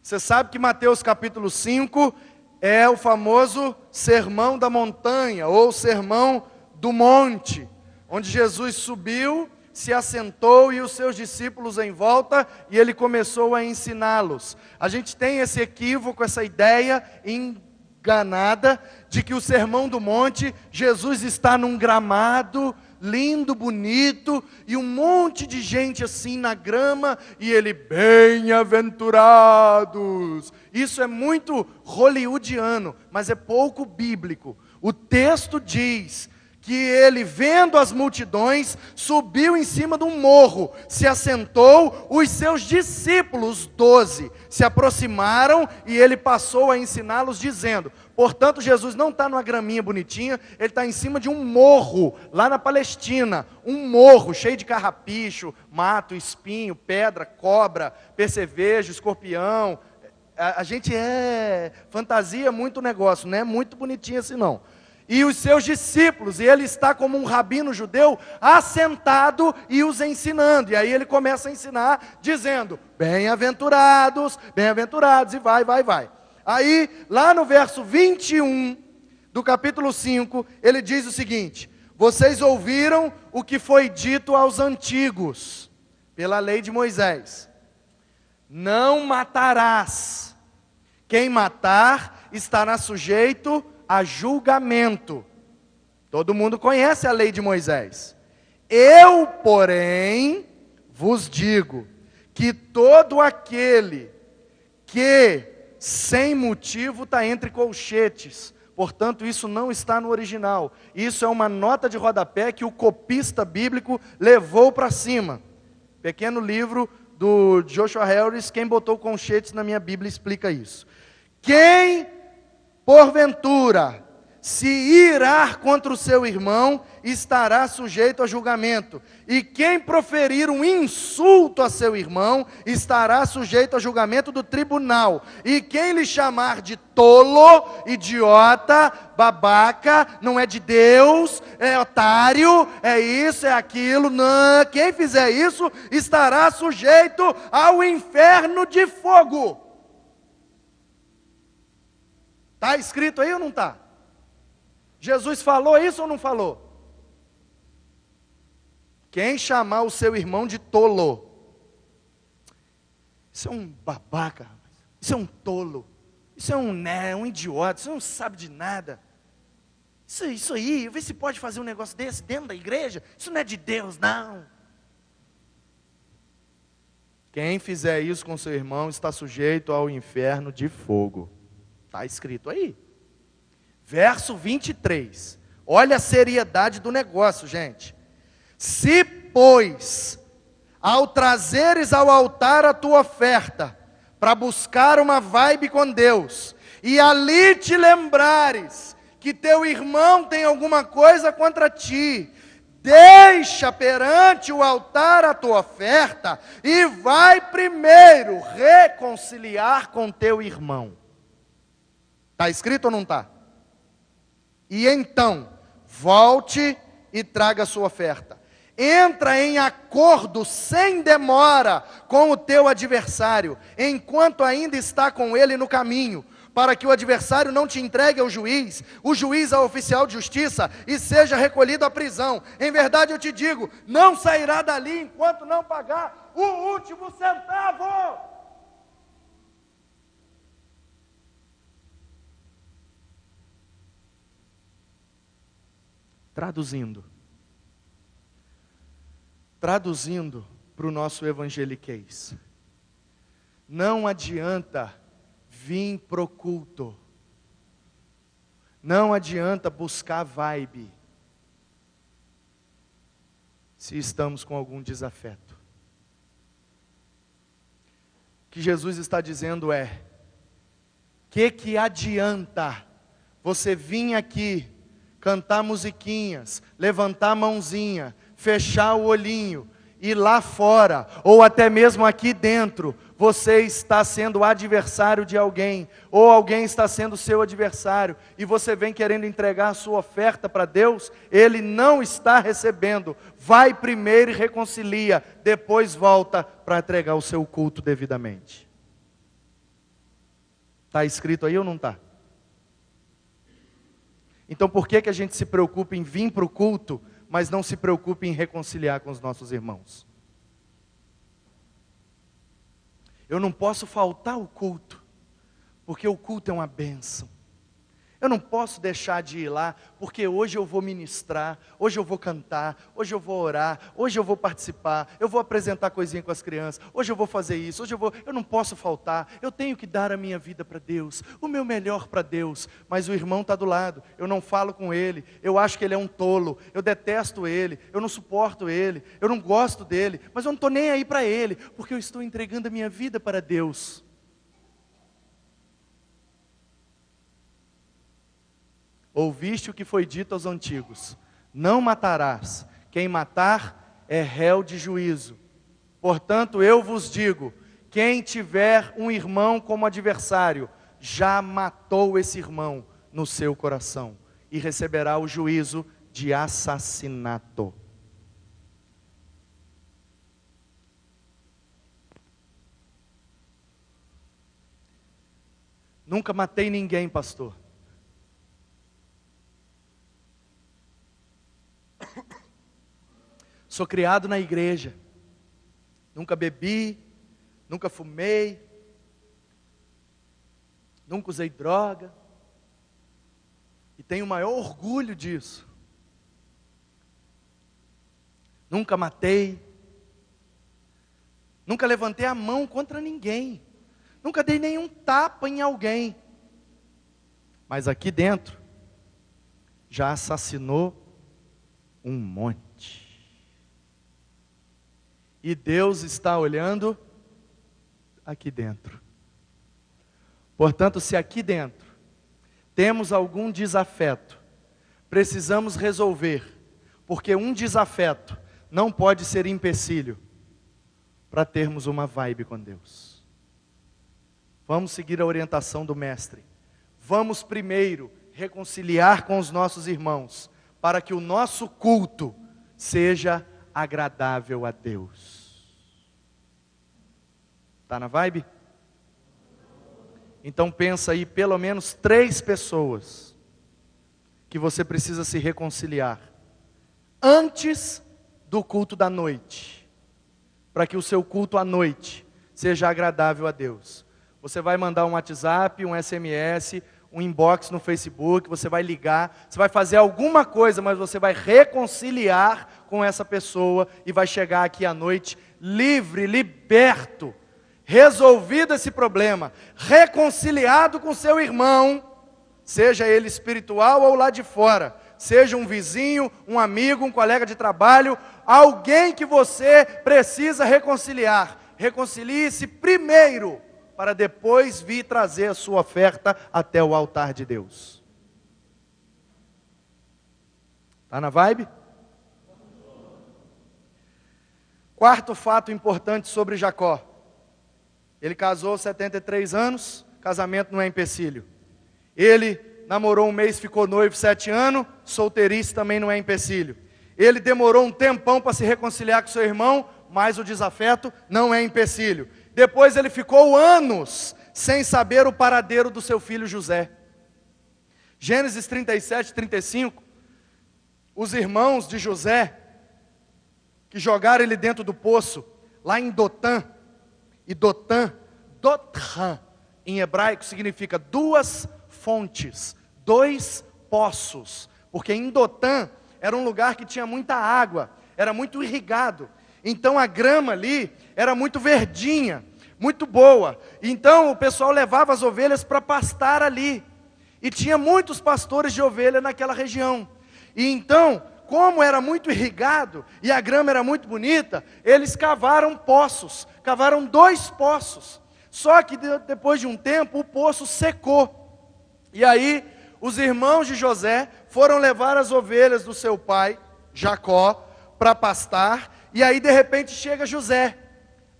A: Você sabe que Mateus capítulo 5 é o famoso Sermão da Montanha, ou Sermão do Monte, onde Jesus subiu, se assentou e os seus discípulos em volta, e ele começou a ensiná-los. A gente tem esse equívoco, essa ideia enganada, de que o Sermão do Monte, Jesus está num gramado, lindo, bonito, e um monte de gente assim na grama, e ele, bem-aventurados. Isso é muito hollywoodiano, mas é pouco bíblico. O texto diz que ele, vendo as multidões, subiu em cima de um morro, se assentou, os seus discípulos, 12, se aproximaram, e ele passou a ensiná-los, dizendo, portanto, Jesus não está numa graminha bonitinha, ele está em cima de um morro, lá na Palestina, um morro cheio de carrapicho, mato, espinho, pedra, cobra, percevejo, escorpião. A gente fantasia muito o negócio, não é muito bonitinho assim não. E os seus discípulos, e ele está como um rabino judeu, assentado e os ensinando. E aí ele começa a ensinar, dizendo, bem-aventurados, bem-aventurados, e vai. Aí, lá no verso 21 do capítulo 5, ele diz o seguinte, vocês ouviram o que foi dito aos antigos, pela lei de Moisés, não matarás, quem matar estará sujeito a julgamento. Todo mundo conhece a lei de Moisés. Eu, porém, vos digo que todo aquele que sem motivo está entre colchetes, portanto isso não está no original, isso é uma nota de rodapé que o copista bíblico levou para cima. Pequeno livro do Joshua Harris, quem botou colchetes na minha Bíblia explica isso. Quem porventura se irar contra o seu irmão, estará sujeito a julgamento. E quem proferir um insulto a seu irmão, estará sujeito a julgamento do tribunal. E quem lhe chamar de tolo, idiota, babaca, não é de Deus, é otário, é isso, é aquilo, não. Quem fizer isso, estará sujeito ao inferno de fogo. Está escrito aí ou não está? Jesus falou isso ou não falou? Quem chamar o seu irmão de tolo, isso é um babaca, isso é um tolo, isso é um idiota, isso não sabe de nada. Isso aí, vê se pode fazer um negócio desse dentro da igreja, isso não é de Deus não. Quem fizer isso com seu irmão está sujeito ao inferno de fogo. Está escrito aí. Verso 23. Olha a seriedade do negócio, gente. Se, pois, ao trazeres ao altar a tua oferta, para buscar uma vibe com Deus, e ali te lembrares que teu irmão tem alguma coisa contra ti, deixa perante o altar a tua oferta, e vai primeiro reconciliar com teu irmão. Está escrito ou não está? E então, volte e traga a sua oferta. Entra em acordo sem demora com o teu adversário, enquanto ainda está com ele no caminho, para que o adversário não te entregue ao juiz, o juiz ao oficial de justiça, e seja recolhido à prisão. Em verdade eu te digo, não sairá dali enquanto não pagar o último centavo. Traduzindo para o nosso evangeliquez, não adianta vir pro culto, não adianta buscar vibe, se estamos com algum desafeto. O que Jesus está dizendo é, que adianta você vir aqui, cantar musiquinhas, levantar a mãozinha, fechar o olhinho, e lá fora, ou até mesmo aqui dentro, você está sendo adversário de alguém, ou alguém está sendo seu adversário, e você vem querendo entregar a sua oferta para Deus, Ele não está recebendo. Vai primeiro e reconcilia, depois volta para entregar o seu culto devidamente. Está escrito aí ou não está? Então por que a gente se preocupa em vir para o culto, mas não se preocupa em reconciliar com os nossos irmãos? Eu não posso faltar ao culto, porque o culto é uma bênção. Eu não posso deixar de ir lá, porque hoje eu vou ministrar, hoje eu vou cantar, hoje eu vou orar, hoje eu vou participar, eu vou apresentar coisinha com as crianças, hoje eu vou fazer isso, eu não posso faltar, eu tenho que dar a minha vida para Deus, o meu melhor para Deus, mas o irmão está do lado, eu não falo com ele, eu acho que ele é um tolo, eu detesto ele, eu não suporto ele, eu não gosto dele, mas eu não estou nem aí para ele, porque eu estou entregando a minha vida para Deus. Ouviste o que foi dito aos antigos: não matarás, quem matar é réu de juízo. Portanto, eu vos digo, quem tiver um irmão como adversário, já matou esse irmão no seu coração, e receberá o juízo de assassinato. Nunca matei ninguém, pastor. Sou criado na igreja, nunca bebi, nunca fumei, nunca usei droga, e tenho o maior orgulho disso. Nunca matei, nunca levantei a mão contra ninguém, nunca dei nenhum tapa em alguém, mas aqui dentro, já assassinou um monte. E Deus está olhando aqui dentro. Portanto, se aqui dentro temos algum desafeto, precisamos resolver, porque um desafeto não pode ser empecilho para termos uma vibe com Deus. Vamos seguir a orientação do mestre. Vamos primeiro reconciliar com os nossos irmãos, para que o nosso culto seja agradável a Deus. Está na vibe? Então pensa aí pelo menos 3 pessoas que você precisa se reconciliar antes do culto da noite, para que o seu culto à noite seja agradável a Deus. Você vai mandar um WhatsApp, um SMS, um inbox no Facebook, você vai ligar, você vai fazer alguma coisa, mas você vai reconciliar com essa pessoa e vai chegar aqui à noite livre, liberto, resolvido esse problema, reconciliado com seu irmão, seja ele espiritual ou lá de fora, seja um vizinho, um amigo, um colega de trabalho, alguém que você precisa reconciliar. Reconcilie-se primeiro, para depois vir trazer a sua oferta até o altar de Deus. Está na vibe? Quarto fato importante sobre Jacó. Ele casou 73 anos, casamento não é empecilho. Ele namorou um mês, ficou noivo 7 anos, solteirice também não é empecilho. Ele demorou um tempão para se reconciliar com seu irmão, mas o desafeto não é empecilho. Depois ele ficou anos sem saber o paradeiro do seu filho José. Gênesis 37, 35, os irmãos de José, que jogaram ele dentro do poço, lá em Dotã, e Dotã, em hebraico significa 2 fontes, 2 poços, porque em Dotã era um lugar que tinha muita água, era muito irrigado. Então a grama ali era muito verdinha, muito boa. Então o pessoal levava as ovelhas para pastar ali. E tinha muitos pastores de ovelha naquela região. E então, como era muito irrigado e a grama era muito bonita, eles cavaram poços, cavaram 2 poços. Só que depois de um tempo o poço secou. E aí os irmãos de José foram levar as ovelhas do seu pai, Jacó, para pastar. E aí de repente chega José.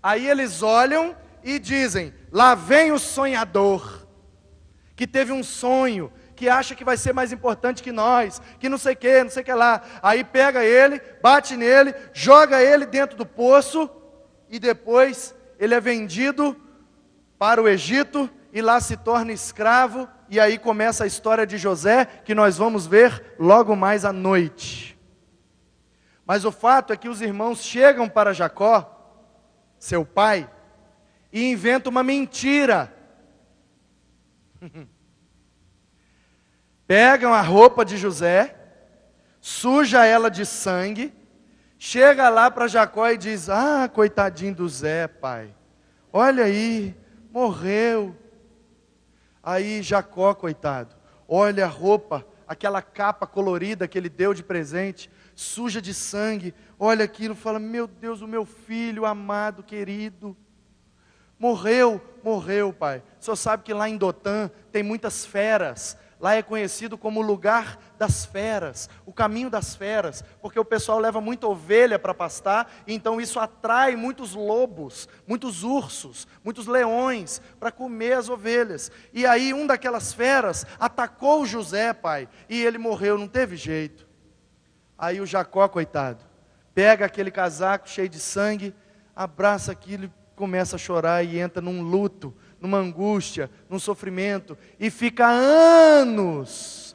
A: Aí eles olham e dizem: lá vem o sonhador, que teve um sonho, que acha que vai ser mais importante que nós, que não sei o que lá. Aí pega ele, bate nele, joga ele dentro do poço, e depois ele é vendido para o Egito, e lá se torna escravo, e aí começa a história de José, que nós vamos ver logo mais à noite. Mas o fato é que os irmãos chegam para Jacó, seu pai, e inventam uma mentira. Pegam a roupa de José, suja ela de sangue, chega lá para Jacó e diz: ah, coitadinho do Zé, pai, olha aí, morreu. Aí Jacó, coitado, olha a roupa, aquela capa colorida que ele deu de presente, suja de sangue, olha aquilo, fala: meu Deus, o meu filho amado, querido, morreu, pai. O senhor sabe que lá em Dotã tem muitas feras. Lá é conhecido como o lugar das feras, o caminho das feras, porque o pessoal leva muita ovelha para pastar, e então isso atrai muitos lobos, muitos ursos, muitos leões, para comer as ovelhas. E aí um daquelas feras atacou José, pai, e ele morreu, não teve jeito. Aí o Jacó, coitado, pega aquele casaco cheio de sangue, abraça aquilo e começa a chorar, e entra num luto, numa angústia, num sofrimento, e fica anos,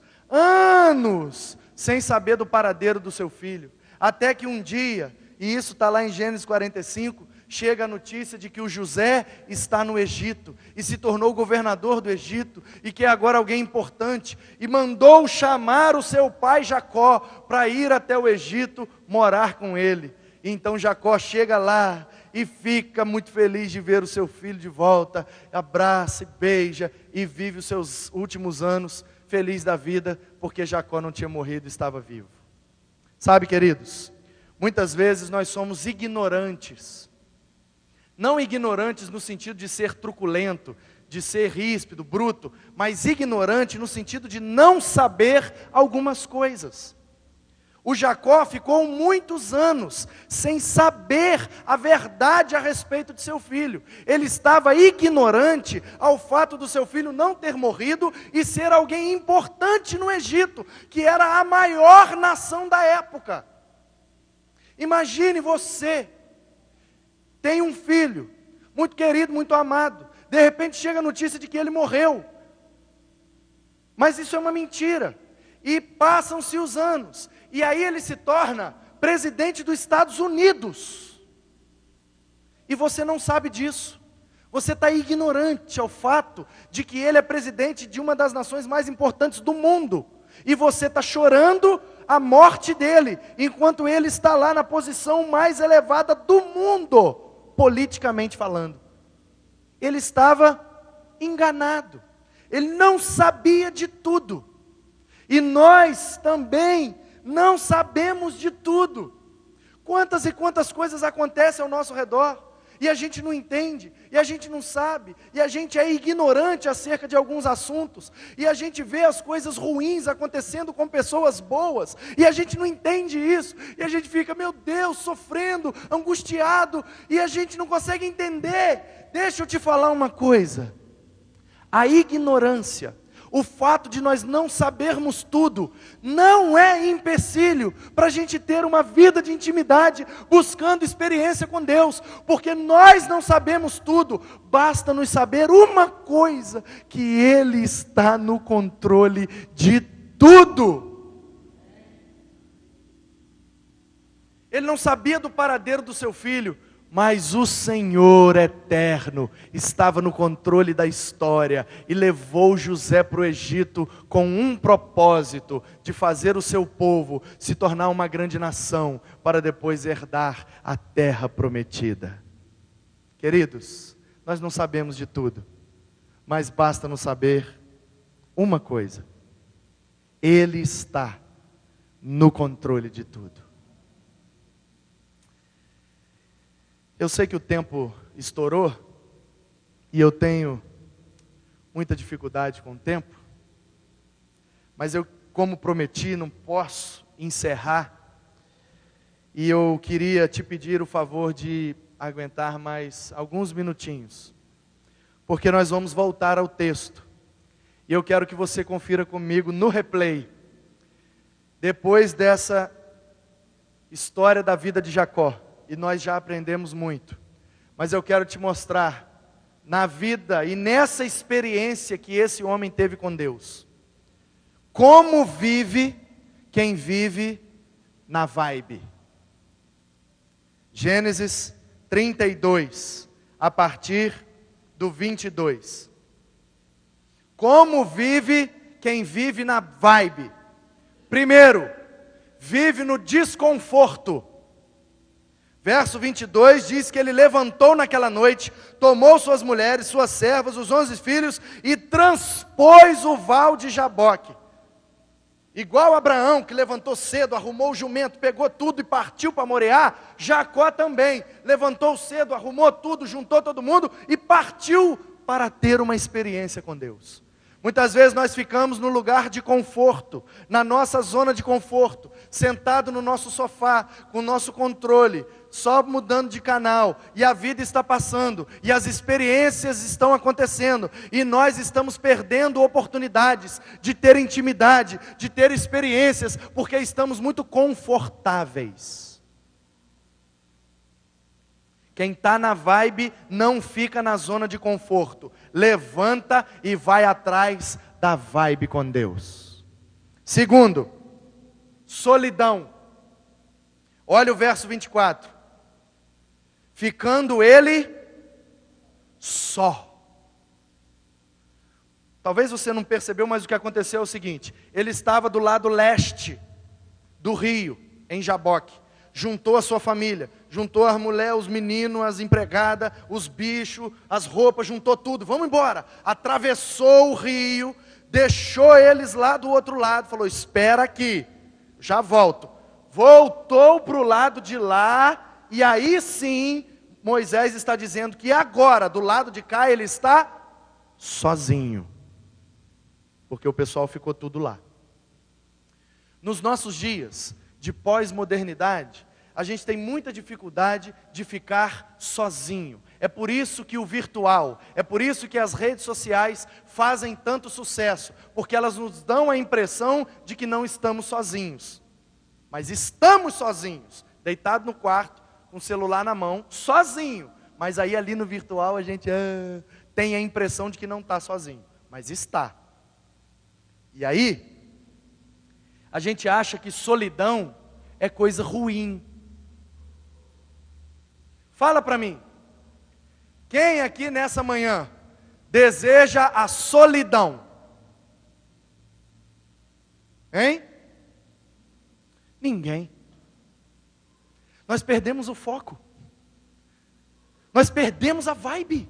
A: sem saber do paradeiro do seu filho, até que um dia, e isso está lá em Gênesis 45, chega a notícia de que o José está no Egito, e se tornou governador do Egito, e que é agora alguém importante, e mandou chamar o seu pai Jacó, para ir até o Egito, morar com ele. E então Jacó chega lá, e fica muito feliz de ver o seu filho de volta, abraça e beija, e vive os seus últimos anos feliz da vida, porque Jacó não tinha morrido, estava vivo. Sabe, queridos, muitas vezes nós somos ignorantes, não ignorantes no sentido de ser truculento, de ser ríspido, bruto, mas ignorante no sentido de não saber algumas coisas. O Jacó ficou muitos anos sem saber a verdade a respeito de seu filho. Ele estava ignorante ao fato do seu filho não ter morrido e ser alguém importante no Egito, que era a maior nação da época. Imagine você, tem um filho, muito querido, muito amado, de repente chega a notícia de que ele morreu. Mas isso é uma mentira. E passam-se os anos, e aí ele se torna presidente dos Estados Unidos. E você não sabe disso. Você está ignorante ao fato de que ele é presidente de uma das nações mais importantes do mundo. E você está chorando a morte dele, enquanto ele está lá na posição mais elevada do mundo, politicamente falando. Ele estava enganado. Ele não sabia de tudo. E nós também não sabemos de tudo. Quantas e quantas coisas acontecem ao nosso redor, e a gente não entende, e a gente não sabe, e a gente é ignorante acerca de alguns assuntos, e a gente vê as coisas ruins acontecendo com pessoas boas, e a gente não entende isso, e a gente fica, meu Deus, sofrendo, angustiado, e a gente não consegue entender. Deixa eu te falar uma coisa, a ignorância, o fato de nós não sabermos tudo, não é empecilho para a gente ter uma vida de intimidade, buscando experiência com Deus, porque nós não sabemos tudo, basta nos saber uma coisa, que Ele está no controle de tudo. Ele não sabia do paradeiro do seu filho, Mas o Senhor eterno estava no controle da história e levou José para o Egito com um propósito: de fazer o seu povo se tornar uma grande nação, para depois herdar a terra prometida. Queridos, nós não sabemos de tudo, mas basta nos saber uma coisa: Ele está no controle de tudo. Eu sei que o tempo estourou e eu tenho muita dificuldade com o tempo, mas eu, como prometi, não posso encerrar, e eu queria te pedir o favor de aguentar mais alguns minutinhos, porque nós vamos voltar ao texto, e eu quero que você confira comigo no replay, depois dessa história da vida de Jacó. E nós já aprendemos muito, mas eu quero te mostrar na vida e nessa experiência que esse homem teve com Deus, como vive quem vive na vibe. Gênesis 32, a partir do 22. Como vive quem vive na vibe? Primeiro, vive no desconforto. Verso 22 diz que ele levantou naquela noite, tomou suas mulheres, suas servas, os 11 filhos e transpôs o val de Jaboque. Igual Abraão, que levantou cedo, arrumou o jumento, pegou tudo e partiu para Moriá, Jacó também levantou cedo, arrumou tudo, juntou todo mundo e partiu para ter uma experiência com Deus. Muitas vezes nós ficamos no lugar de conforto, na nossa zona de conforto, sentado no nosso sofá, com o nosso controle, só mudando de canal, e a vida está passando, e as experiências estão acontecendo, e nós estamos perdendo oportunidades de ter intimidade, de ter experiências, porque estamos muito confortáveis. Quem está na vibe não fica na zona de conforto. Levanta e vai atrás da vibe com Deus. Segundo, solidão. Olha o verso 24. Ficando ele só. Talvez você não percebeu, mas o que aconteceu é o seguinte: ele estava do lado leste do rio, em Jaboque. Juntou a sua família, juntou as mulheres, os meninos, as empregadas, os bichos, as roupas, juntou tudo, vamos embora. Atravessou o rio, deixou eles lá do outro lado, falou: espera aqui, já volto. Voltou para o lado de lá, e aí sim, Moisés está dizendo que agora, do lado de cá, ele está sozinho, porque o pessoal ficou tudo lá. Nos nossos dias de pós-modernidade, a gente tem muita dificuldade de ficar sozinho. É por isso que o virtual, é por isso que as redes sociais fazem tanto sucesso, porque elas nos dão a impressão de que não estamos sozinhos. Mas estamos sozinhos, deitado no quarto, com o celular na mão, sozinho. Mas aí ali no virtual a gente tem a impressão de que não está sozinho, mas está. E aí, a gente acha que solidão é coisa ruim. Fala para mim, quem aqui nessa manhã deseja a solidão? Hein? Ninguém. Nós perdemos o foco. Nós perdemos a vibe.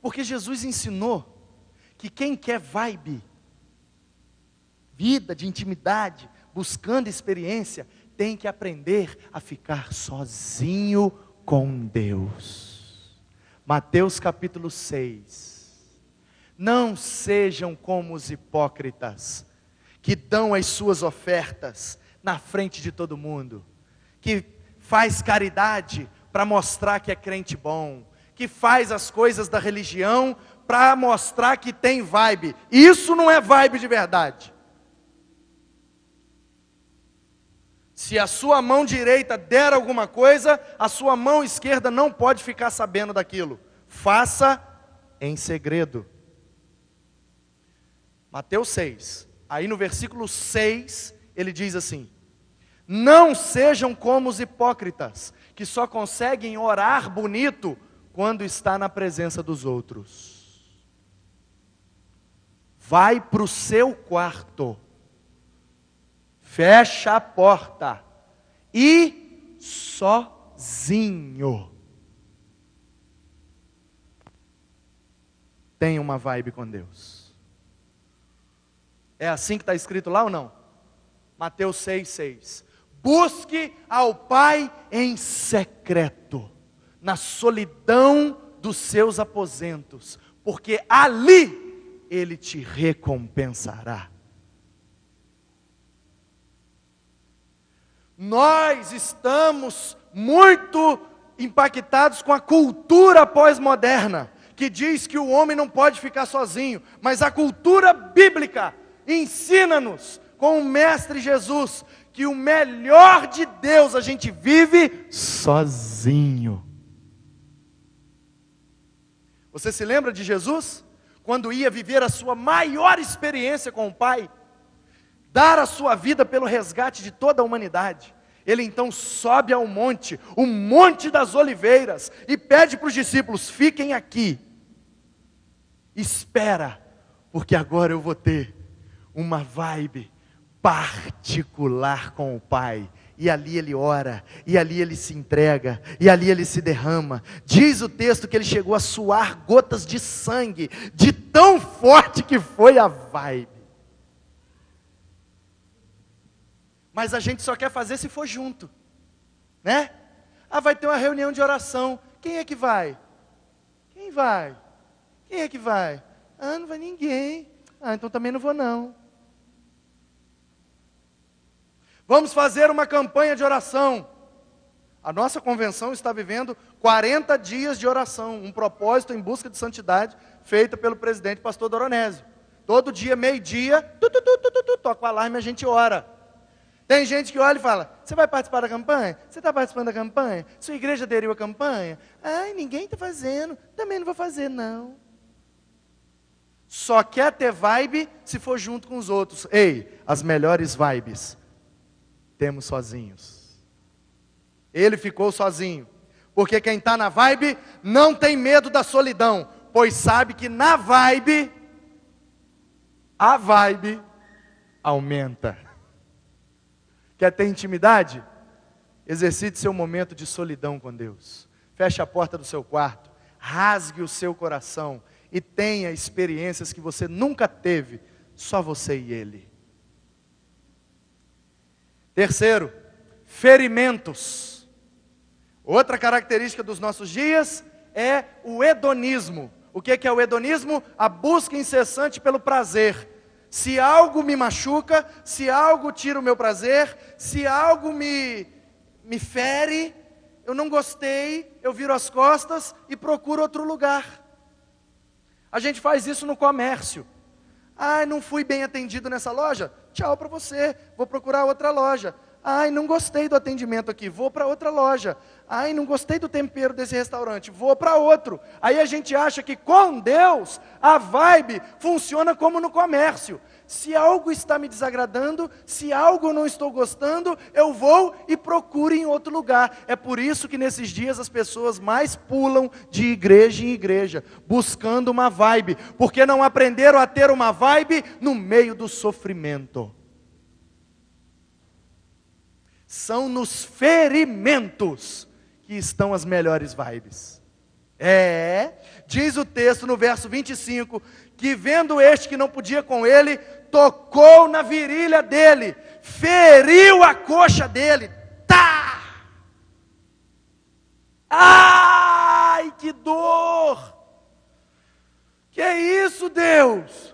A: Porque Jesus ensinou que quem quer vibe, vida de intimidade, buscando experiência, tem que aprender a ficar sozinho com Deus. Mateus capítulo 6. Não sejam como os hipócritas, que dão as suas ofertas na frente de todo mundo, que faz caridade para mostrar que é crente bom, que faz as coisas da religião para mostrar que tem vibe. Isso não é vibe de verdade. Se a sua mão direita der alguma coisa, a sua mão esquerda não pode ficar sabendo daquilo. Faça em segredo. Mateus 6. Aí no versículo 6, ele diz assim: não sejam como os hipócritas, que só conseguem orar bonito quando está na presença dos outros. Vai para o seu quarto, fecha a porta e sozinho tenha uma vibe com Deus. É assim que está escrito lá ou não? Mateus 6,6. Busque ao Pai em secreto, na solidão dos seus aposentos, porque ali Ele te recompensará. Nós estamos muito impactados com a cultura pós-moderna, que diz que o homem não pode ficar sozinho, mas a cultura bíblica ensina-nos, com o Mestre Jesus, que o melhor de Deus a gente vive sozinho. Você se lembra de Jesus? Quando ia viver a sua maior experiência com o Pai, dar a sua vida pelo resgate de toda a humanidade. Ele então sobe ao monte, o Monte das Oliveiras, e pede para os discípulos: fiquem aqui, espera, porque agora eu vou ter uma vibe particular com o Pai. E ali ele ora, e ali ele se entrega, e ali ele se derrama. Diz o texto que ele chegou a suar gotas de sangue, de tão forte que foi a vibe. Mas a gente só quer fazer se for junto, né? Ah, vai ter uma reunião de oração, quem é que vai? Quem vai? Quem é que vai? Ah, não vai ninguém. Ah, então também não vou não. Vamos fazer uma campanha de oração. A nossa convenção está vivendo 40 dias de oração, um propósito em busca de santidade, feito pelo presidente pastor Doronésio. Todo dia, meio-dia, toca o alarme e a gente ora. Tem gente que olha e fala: você vai participar da campanha? Você está participando da campanha? Sua igreja aderiu à campanha? Ai, ninguém está fazendo, também não vou fazer não. Só quer ter vibe se for junto com os outros. Ei, as melhores vibes temos sozinhos. Ele ficou sozinho, porque quem está na vibe não tem medo da solidão, pois sabe que na vibe, a vibe aumenta. Quer ter intimidade? Exercite seu momento de solidão com Deus. Feche a porta do seu quarto, rasgue o seu coração e tenha experiências que você nunca teve, só você e Ele. Terceiro, ferimentos. Outra característica dos nossos dias é o hedonismo. O que é o hedonismo? A busca incessante pelo prazer. Se algo me machuca, se algo tira o meu prazer, se algo me fere, eu não gostei, eu viro as costas e procuro outro lugar. A gente faz isso no comércio. Ai, não fui bem atendido nessa loja? Tchau para você, vou procurar outra loja. Ai, não gostei do atendimento aqui, vou para outra loja. Ai, não gostei do tempero desse restaurante, vou para outro. Aí a gente acha que com Deus a vibe funciona como no comércio. Se algo está me desagradando, se algo eu não estou gostando, eu vou e procuro em outro lugar. É por isso que nesses dias as pessoas mais pulam de igreja em igreja, buscando uma vibe, porque não aprenderam a ter uma vibe no meio do sofrimento. São nos ferimentos que estão as melhores vibes. Diz o texto no verso 25, que vendo este que não podia com ele, tocou na virilha dele, feriu a coxa dele. Tá! Ai, que dor! Que é isso, Deus?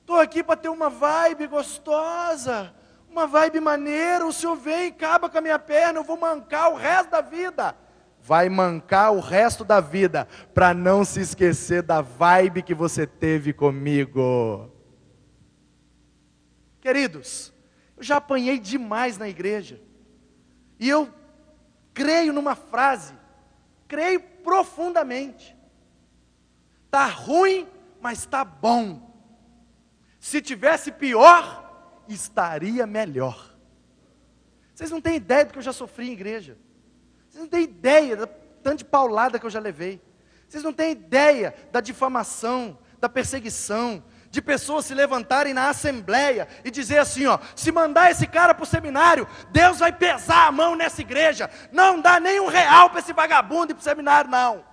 A: Estou aqui para ter uma vibe gostosa, uma vibe maneira, o Senhor vem e acaba com a minha perna, eu vou mancar o resto da vida. Vai mancar o resto da vida, para não se esquecer da vibe que você teve comigo. Queridos, eu já apanhei demais na igreja, e eu creio numa frase, creio profundamente. Está ruim, mas está bom. Se tivesse pior, estaria melhor. Vocês não têm ideia do que eu já sofri em igreja. Vocês não têm ideia do tanto de paulada que eu já levei. Vocês não têm ideia da difamação, da perseguição, de pessoas se levantarem na assembleia e dizer assim, ó, se mandar esse cara para o seminário, Deus vai pesar a mão nessa igreja, não dá nem R$1 para esse vagabundo ir para o seminário, não.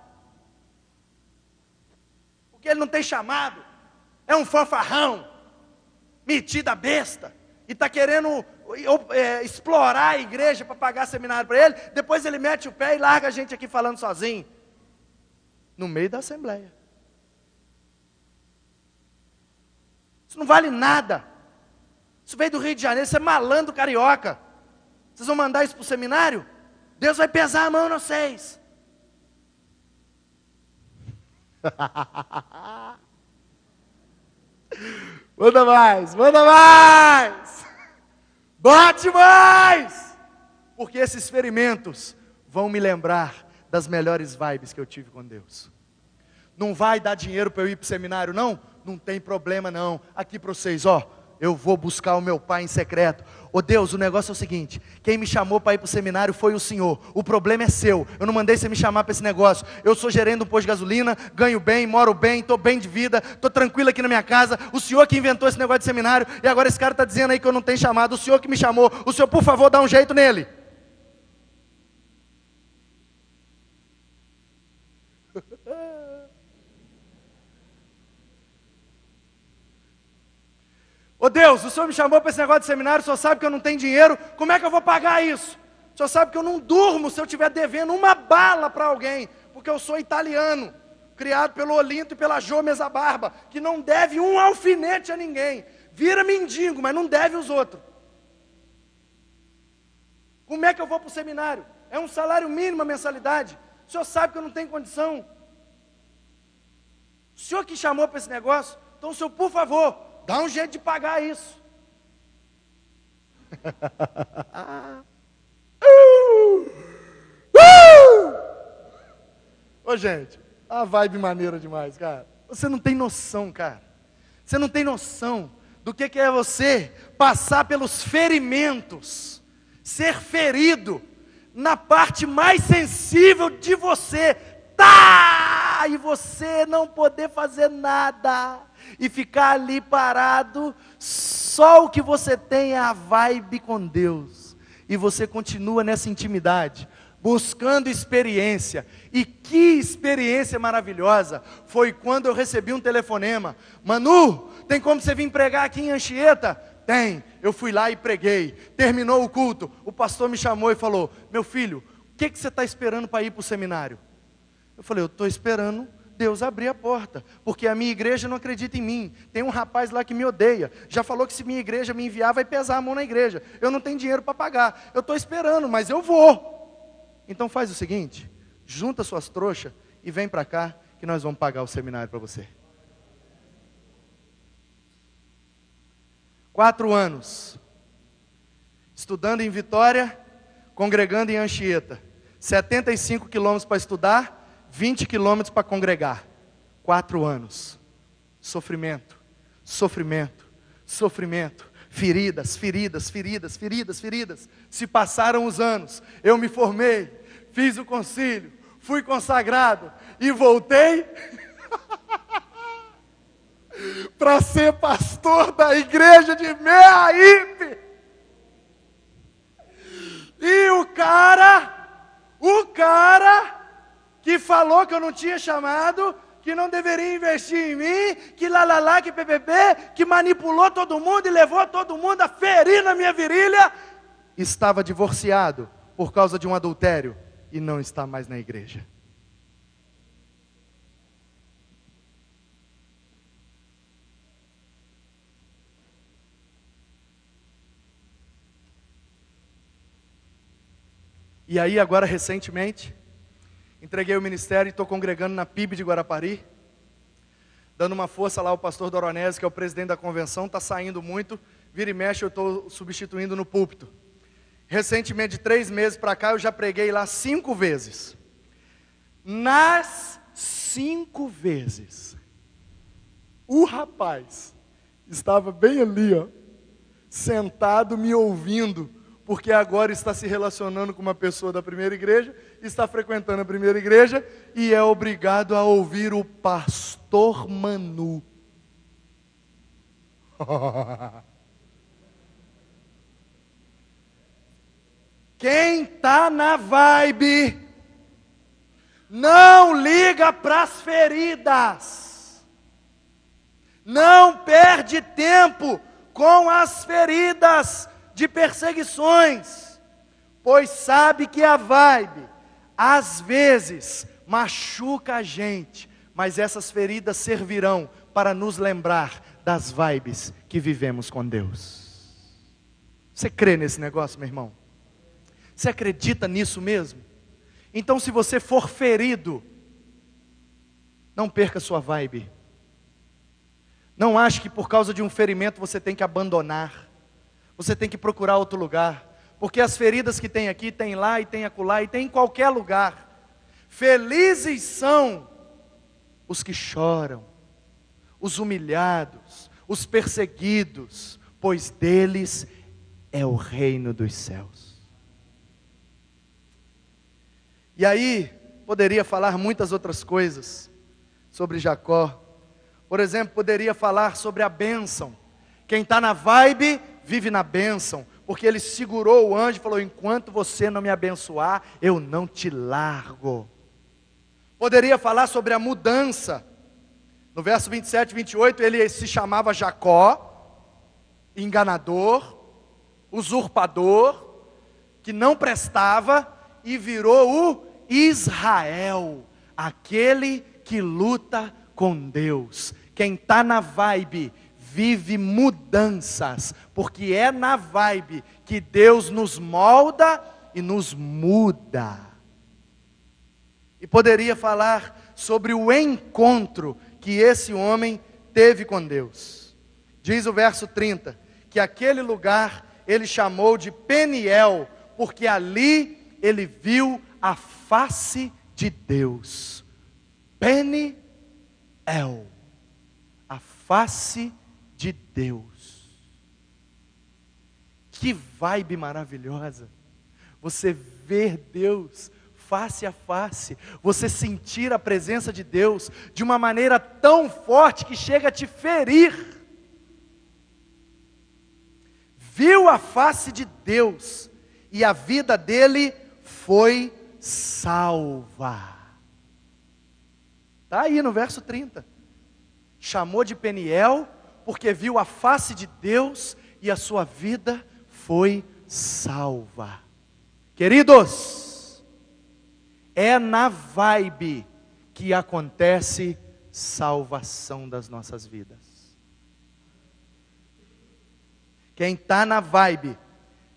A: Porque ele não tem chamado, é um fanfarrão, metida besta, e está querendo explorar a igreja para pagar seminário para ele, depois ele mete o pé e larga a gente aqui falando sozinho, no meio da assembleia. Isso não vale nada. Isso veio do Rio de Janeiro, isso é malandro carioca. Vocês vão mandar isso para o seminário? Deus vai pesar a mão em vocês. Manda mais, manda mais. Bate mais. Porque esses ferimentos vão me lembrar das melhores vibes que eu tive com Deus. Não vai dar dinheiro para eu ir para o seminário, não? Não tem problema não. Aqui para vocês, ó, eu vou buscar o meu pai em secreto. Ô Deus, o negócio é o seguinte, quem me chamou para ir para o seminário foi o Senhor. O problema é seu, eu não mandei você me chamar para esse negócio. Eu sou gerente de um posto de gasolina, ganho bem, moro bem, estou bem de vida, estou tranquilo aqui na minha casa. O Senhor que inventou esse negócio de seminário, e agora esse cara está dizendo aí que eu não tenho chamado. O Senhor que me chamou, o Senhor por favor dá um jeito nele. Ô Deus, o Senhor me chamou para esse negócio de seminário, o Senhor sabe que eu não tenho dinheiro, como é que eu vou pagar isso? O Senhor sabe que eu não durmo se eu estiver devendo uma bala para alguém, porque eu sou italiano, criado pelo Olinto e pela Jô Mesa Barba, que não deve um alfinete a ninguém, vira mendigo, mas não deve os outros. Como é que eu vou para o seminário? É um salário mínimo a mensalidade, o Senhor sabe que eu não tenho condição. O Senhor que chamou para esse negócio, então o Senhor, por favor, dá um jeito de pagar isso. Ô gente, a vibe maneira demais, cara. Você não tem noção, cara. Você não tem noção do que é você passar pelos ferimentos, ser ferido na parte mais sensível de você, tá! E você não poder fazer nada. E ficar ali parado, só o que você tem é a vibe com Deus, e você continua nessa intimidade, buscando experiência. E que experiência maravilhosa foi quando eu recebi um telefonema: Manu, tem como você vir pregar aqui em Anchieta? Tem. Eu fui lá e preguei, terminou o culto, o pastor me chamou e falou: meu filho, o que você está esperando para ir para o seminário? Eu falei: eu estou esperando Deus abrir a porta, porque a minha igreja não acredita em mim. Tem um rapaz lá que me odeia, já falou que se minha igreja me enviar, vai pesar a mão na igreja. Eu não tenho dinheiro para pagar, eu estou esperando, mas eu vou. Então faz o seguinte, junta suas trouxas e vem para cá, que nós vamos pagar o seminário para você. 4 anos, estudando em Vitória, congregando em Anchieta, 75 quilômetros para estudar, 20 quilômetros para congregar. 4 anos. Sofrimento, sofrimento, sofrimento. Feridas, feridas, feridas, feridas, feridas. Se passaram os anos. Eu me formei, fiz o concílio, fui consagrado e voltei para ser pastor da igreja de Meaípe. E o cara que falou que eu não tinha chamado, que não deveria investir em mim, que lalala, que ppp, que manipulou todo mundo e levou todo mundo a ferir na minha virilha, estava divorciado por causa de um adultério e não está mais na igreja. E aí agora recentemente, entreguei o ministério e estou congregando na PIB de Guarapari, dando uma força lá ao pastor Doronésio, que é o presidente da convenção, está saindo muito, vira e mexe eu estou substituindo no púlpito. Recentemente, de 3 meses para cá, eu já preguei lá 5 vezes. Nas 5 vezes, o rapaz estava bem ali, ó, sentado me ouvindo, porque agora está se relacionando com uma pessoa da primeira igreja, está frequentando a primeira igreja e é obrigado a ouvir o pastor Manu. Quem está na vibe não liga para as feridas, não perde tempo com as feridas de perseguições, pois sabe que a vibe às vezes machuca a gente, mas essas feridas servirão para nos lembrar das vibes que vivemos com Deus. Você crê nesse negócio, meu irmão? Você acredita nisso mesmo? Então, se você for ferido, não perca sua vibe. Não ache que por causa de um ferimento você tem que abandonar. Você tem que procurar outro lugar. Porque as feridas que tem aqui, tem lá e tem acolá e tem em qualquer lugar. Felizes são os que choram, os humilhados, os perseguidos, pois deles é o reino dos céus. E aí, poderia falar muitas outras coisas sobre Jacó. Por exemplo, poderia falar sobre a bênção. Quem está na vibe, vive na bênção. Porque ele segurou o anjo e falou: enquanto você não me abençoar, eu não te largo. Poderia falar sobre a mudança. No verso 27 e 28, ele se chamava Jacó, enganador, usurpador, que não prestava, e virou o Israel, aquele que luta com Deus. Quem está na vibe, vive mudanças, porque é na vibe que Deus nos molda e nos muda. E poderia falar sobre o encontro que esse homem teve com Deus. Diz o verso 30, que aquele lugar ele chamou de Peniel, porque ali ele viu a face de Deus. Peniel, a face de Deus. Que vibe maravilhosa. Você ver Deus face a face, você sentir a presença de Deus de uma maneira tão forte que chega a te ferir. Viu a face de Deus e a vida dele foi salva. Está aí no verso 30. Chamou de Peniel porque viu a face de Deus e a sua vida foi salva. Queridos, é na vibe que acontece salvação das nossas vidas. Quem está na vibe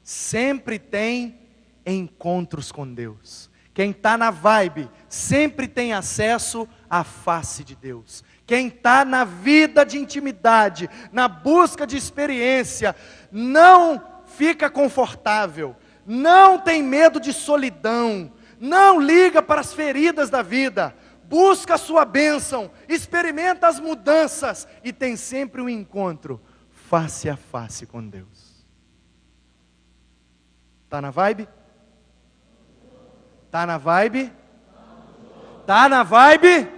A: sempre tem encontros com Deus. Quem está na vibe sempre tem acesso à face de Deus. Quem está na vida de intimidade, na busca de experiência, não fica confortável, não tem medo de solidão, não liga para as feridas da vida, busca a sua bênção, experimenta as mudanças e tem sempre um encontro face a face com Deus. Está na vibe? Está na vibe? Está na vibe?